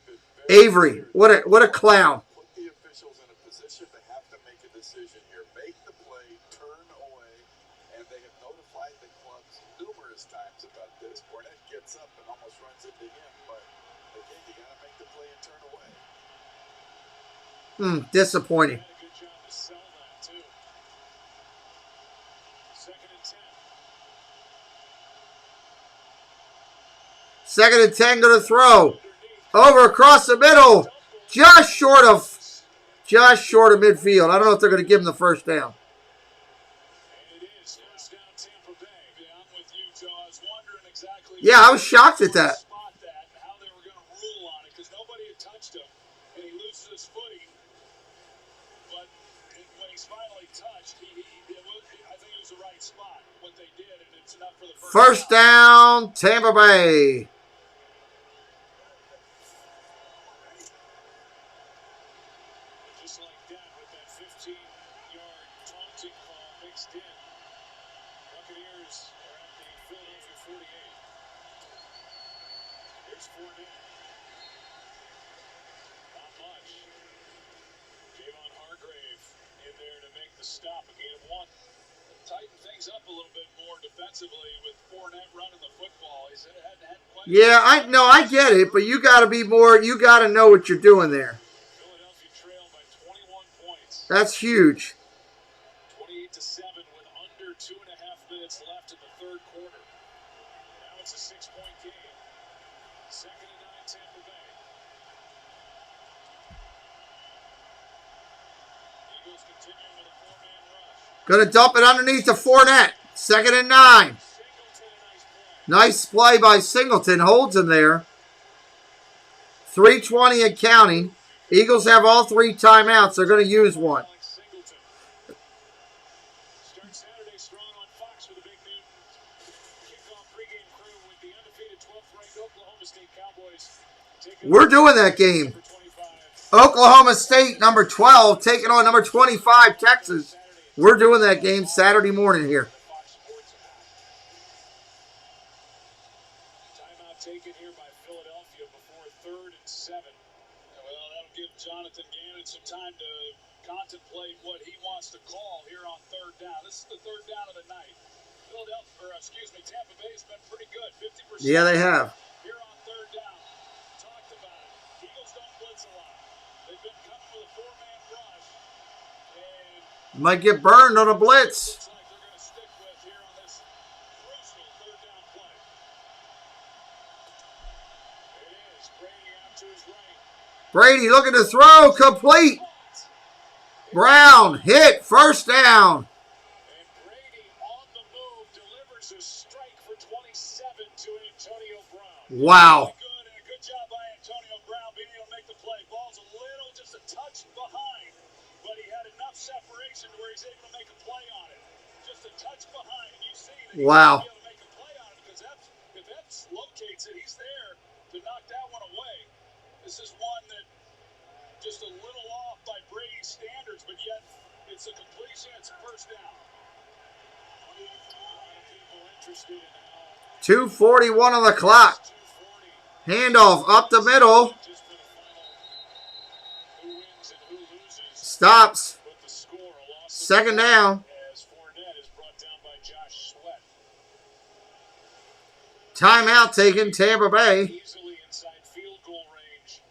Avery, what a clown. Put the officials in a position they have to make a decision here. Make the play, turn away, and they have notified the clubs numerous times about this. Fournette gets up and almost runs into him, but again, you got to make the play and turn away. Disappointing. Good job to sell that too. 2nd and 10. 2nd and 10, going to throw. Over across the middle. Just short of midfield. I don't know if they're going to give him the first down. And it is first down Tampa Bay. I'm with you, Joe. I was wondering Yeah, I was shocked at that. Spot that and how they were going to rule on it because nobody had touched him, and he loses his footing. But when he's finally touched, I think it was the right spot. What they did, and it's enough for the First down, Tampa Bay. Just like that, with that 15-yard taunting call mixed in, Buccaneers are at the Philadelphia 48. Here's Fournette. Not much. Javon Hargrave in there to make the stop. A gain of 1. Tighten things up a little bit more defensively with Fournette running the football. He's had quite Yeah, I get it, but you got to be more. You got to know what you're doing there. Philadelphia trailed by 21 points. That's huge. 28-7 with under 2.5 minutes left in the third quarter. Now it's a 6-point game. 2nd and 9, Tampa Bay. Eagles continuing with a 4-man rush. Going to dump it underneath the Fournette. 2nd and 9. Nice play by Singleton. Holds him there. 3:20 and counting. Eagles have all 3 timeouts. They're going to use one. Start Saturday strong on Fox with a big noon kickoff pregame crew with the undefeated 12th-ranked Oklahoma State Cowboys. We're doing that game. Oklahoma State, number 12, taking on number 25, Texas. We're doing that game Saturday morning here. Timeout taken here by Philadelphia before 3rd and 7. Well, that'll give Jonathan Gannon some time to contemplate what he wants to call here on 3rd down. This is the 3rd down of the night. Tampa Bay's been pretty good, 50%. Yeah, they have. Here on 3rd down. Talked about it. Eagles don't blitz a lot. They've been coming with a 4-man rush. And Might get burned on a blitz. looks like they're going to stick with here on this crucial 3rd down play. It is Brady out to his right. Brady looking to throw. Complete. Brown hit. First down. And Brady on the move delivers a strike for 27 to Antonio Brown. Wow. Good, and a good job by Antonio Brown being able to make the play. Ball's a little, just a touch behind, but he had enough separation to where he's able to make a play on it. Just a touch behind, and you see that he's Wow. able to make a play on it because if Epps locates it, he's there to knock that one away. This is one that just a little off by Brady's standards, but yet it's a completion. It's a first down. A lot of people interested in how 2:41 on the clock. Handoff up the middle. just for the final who wins and who loses. Stops. But the score, a loss of 2nd down. as Fournette is brought down by Josh Sweat. Timeout taken. Tampa Bay. Easily inside field goal range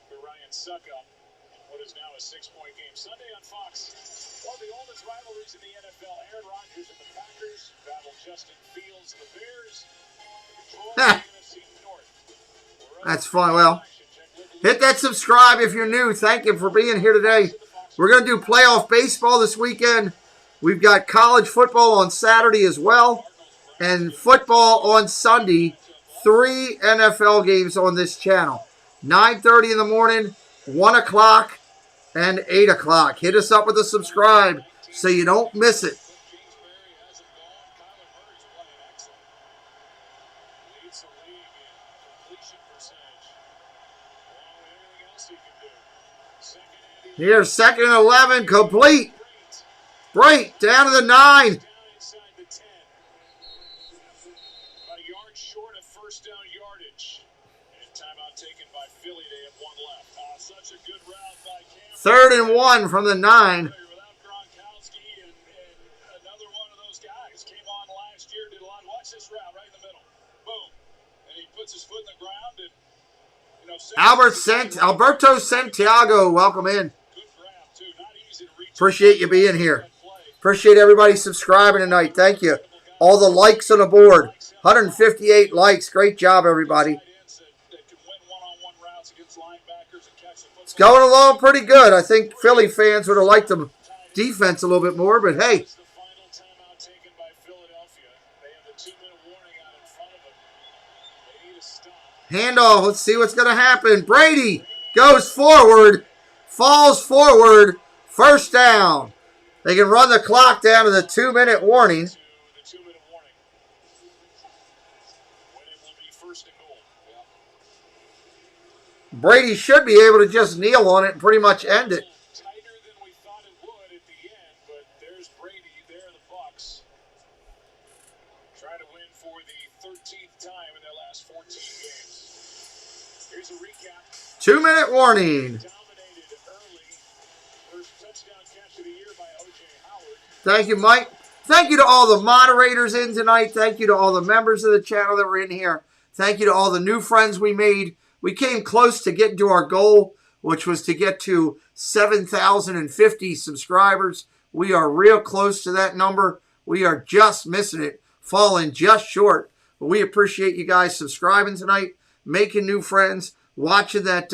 for Ryan Suckup. What is now a 6-point game. Sunday on Fox. One of the oldest rivalries in the NFL. Aaron Rodgers and the Packers battle Justin Fields and the Bears. The NFC North. That's fun. Well, hit that subscribe if you're new. Thank you for being here today. We're going to do playoff baseball this weekend. We've got college football on Saturday as well, and football on Sunday. 3 NFL games on this channel. 9:30 in the morning, 1 o'clock, and 8 o'clock. Hit us up with a subscribe so you don't miss it. Kingsbury hasn't gone. Kyler Murray's playing excellent. Leads the league in completion percentage. Along with everything else he can do. Second and Here's 2nd and 11, complete. Break down to the 9. down inside the 10. About a yard short of first down yardage. And timeout taken by Philly. They have 1 left. Such a good route by Cam. 3rd and 1 from the 9. Without Gronkowski and another one of those guys came on last year, did a lot. Watch this route right in the middle. Boom. And he puts his foot in the ground and, Alberto Santiago, welcome in. good grab too. Not easy to reach. Appreciate you being here. Appreciate everybody subscribing tonight. Thank you. All the likes on the board. 158 likes. Great job, everybody. That can win one-on-one routes against linebackers and catch the football. It's going along pretty good. I think Philly fans would have liked the defense a little bit more, but hey. It's the final timeout taken by Philadelphia. They have the 2-minute warning out in front of them. Handoff. Let's see what's going to happen. Brady goes forward, falls forward, first down. They can run the clock down to the 2-minute warning. Brady should be able to just kneel on it and pretty much end it. Tighter than we thought it would at the end, but there's Brady. There are the Bucs. Trying to win for the 13th time in their last 14 games. Here's a recap. 2-minute warning. Dominated early. First touchdown catch of the year by O.J. Howard. Thank you, Mike. Thank you to all the moderators in tonight. Thank you to all the members of the channel that were in here. Thank you to all the new friends we made. We came close to getting to our goal, which was to get to 7,050 subscribers. We are real close to that number. We are just missing it, falling just short. But we appreciate you guys subscribing tonight, making new friends, watching that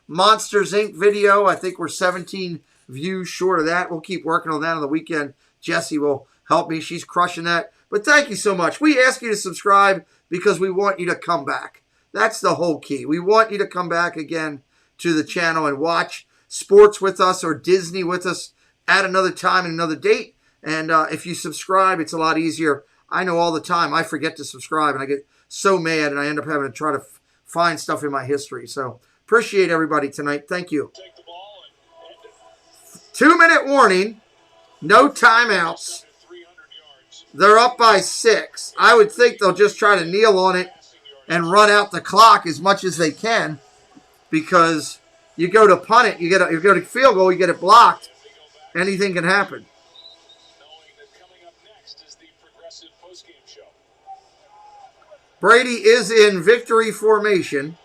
Monsters, Inc. video. I think we're 17 views short of that. We'll keep working on that on the weekend. Jessie will help me. She's crushing that. But thank you so much. We ask you to subscribe because we want you to come back. That's the whole key. We want you to come back again to the channel and watch sports with us or Disney with us at another time and another date. And if you subscribe, it's a lot easier. I know all the time I forget to subscribe and I get so mad and I end up having to try to find stuff in my history. So appreciate everybody tonight. Thank you. 2-minute warning. No timeouts. They're up by 6. I would think they'll just try to kneel on it and run out the clock as much as they can, because you go to punt it, you go to field goal, you get it blocked, anything can happen. Brady is in victory formation.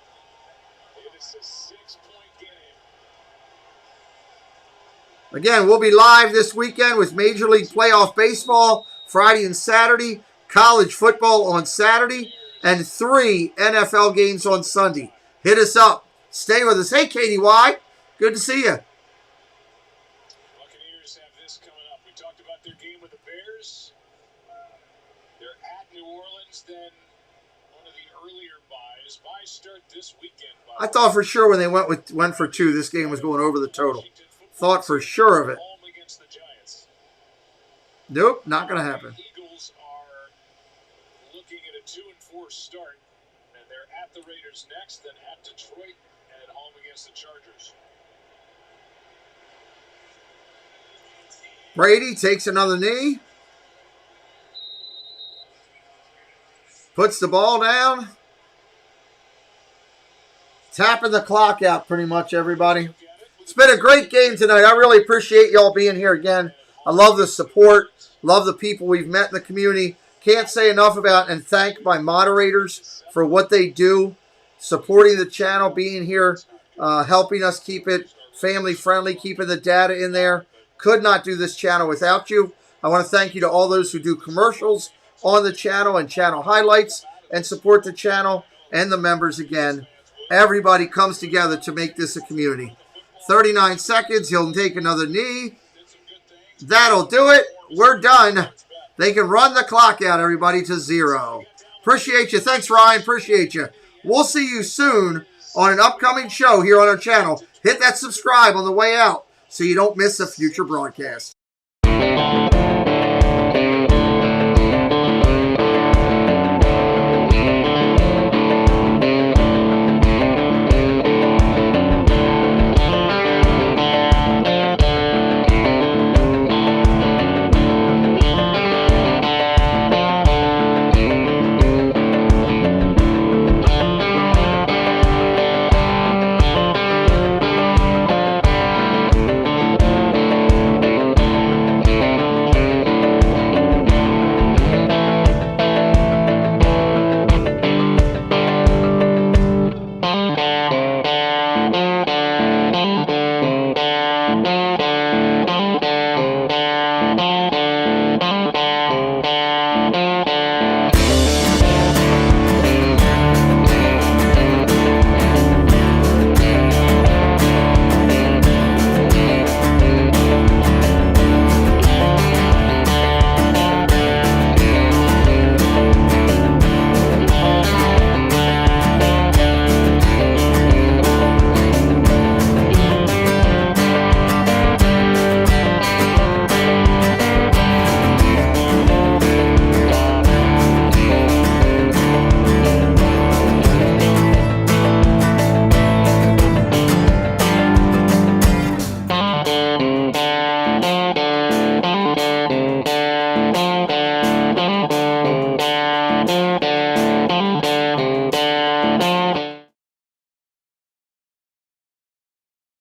Again, we'll be live this weekend with Major League Playoff Baseball Friday and Saturday, college football on Saturday, and 3 NFL games on Sunday. Hit us up. Stay with us. Hey, KDY. Good to see you. Buccaneers have this coming up. We talked about their game with the Bears. They're at New Orleans, then one of the earlier buys. Buys start this weekend. I thought for sure when they went for 2, this game was going over the total. Thought for sure of it. Nope, not going to happen. Eagles are looking at a 2-4 start, and they're at the Raiders next, then at Detroit, and at home against the Chargers. Brady takes another knee. Puts the ball down. Tapping the clock out pretty much, everybody. It's been a great game tonight. I really appreciate y'all being here again. I love the support. Love the people we've met in the community. Can't say enough about and thank my moderators for what they do, supporting the channel, being here, helping us keep it family friendly, keeping the data in there. Could not do this channel without you. I want to thank you to all those who do commercials on the channel and channel highlights and support the channel and the members again. Everybody comes together to make this a community. 39 seconds. He'll take another knee. That'll do it. We're done. They can run the clock out, everybody, to 0. Appreciate you. Thanks, Ryan. Appreciate you. We'll see you soon on an upcoming show here on our channel. Hit that subscribe on the way out so you don't miss a future broadcast.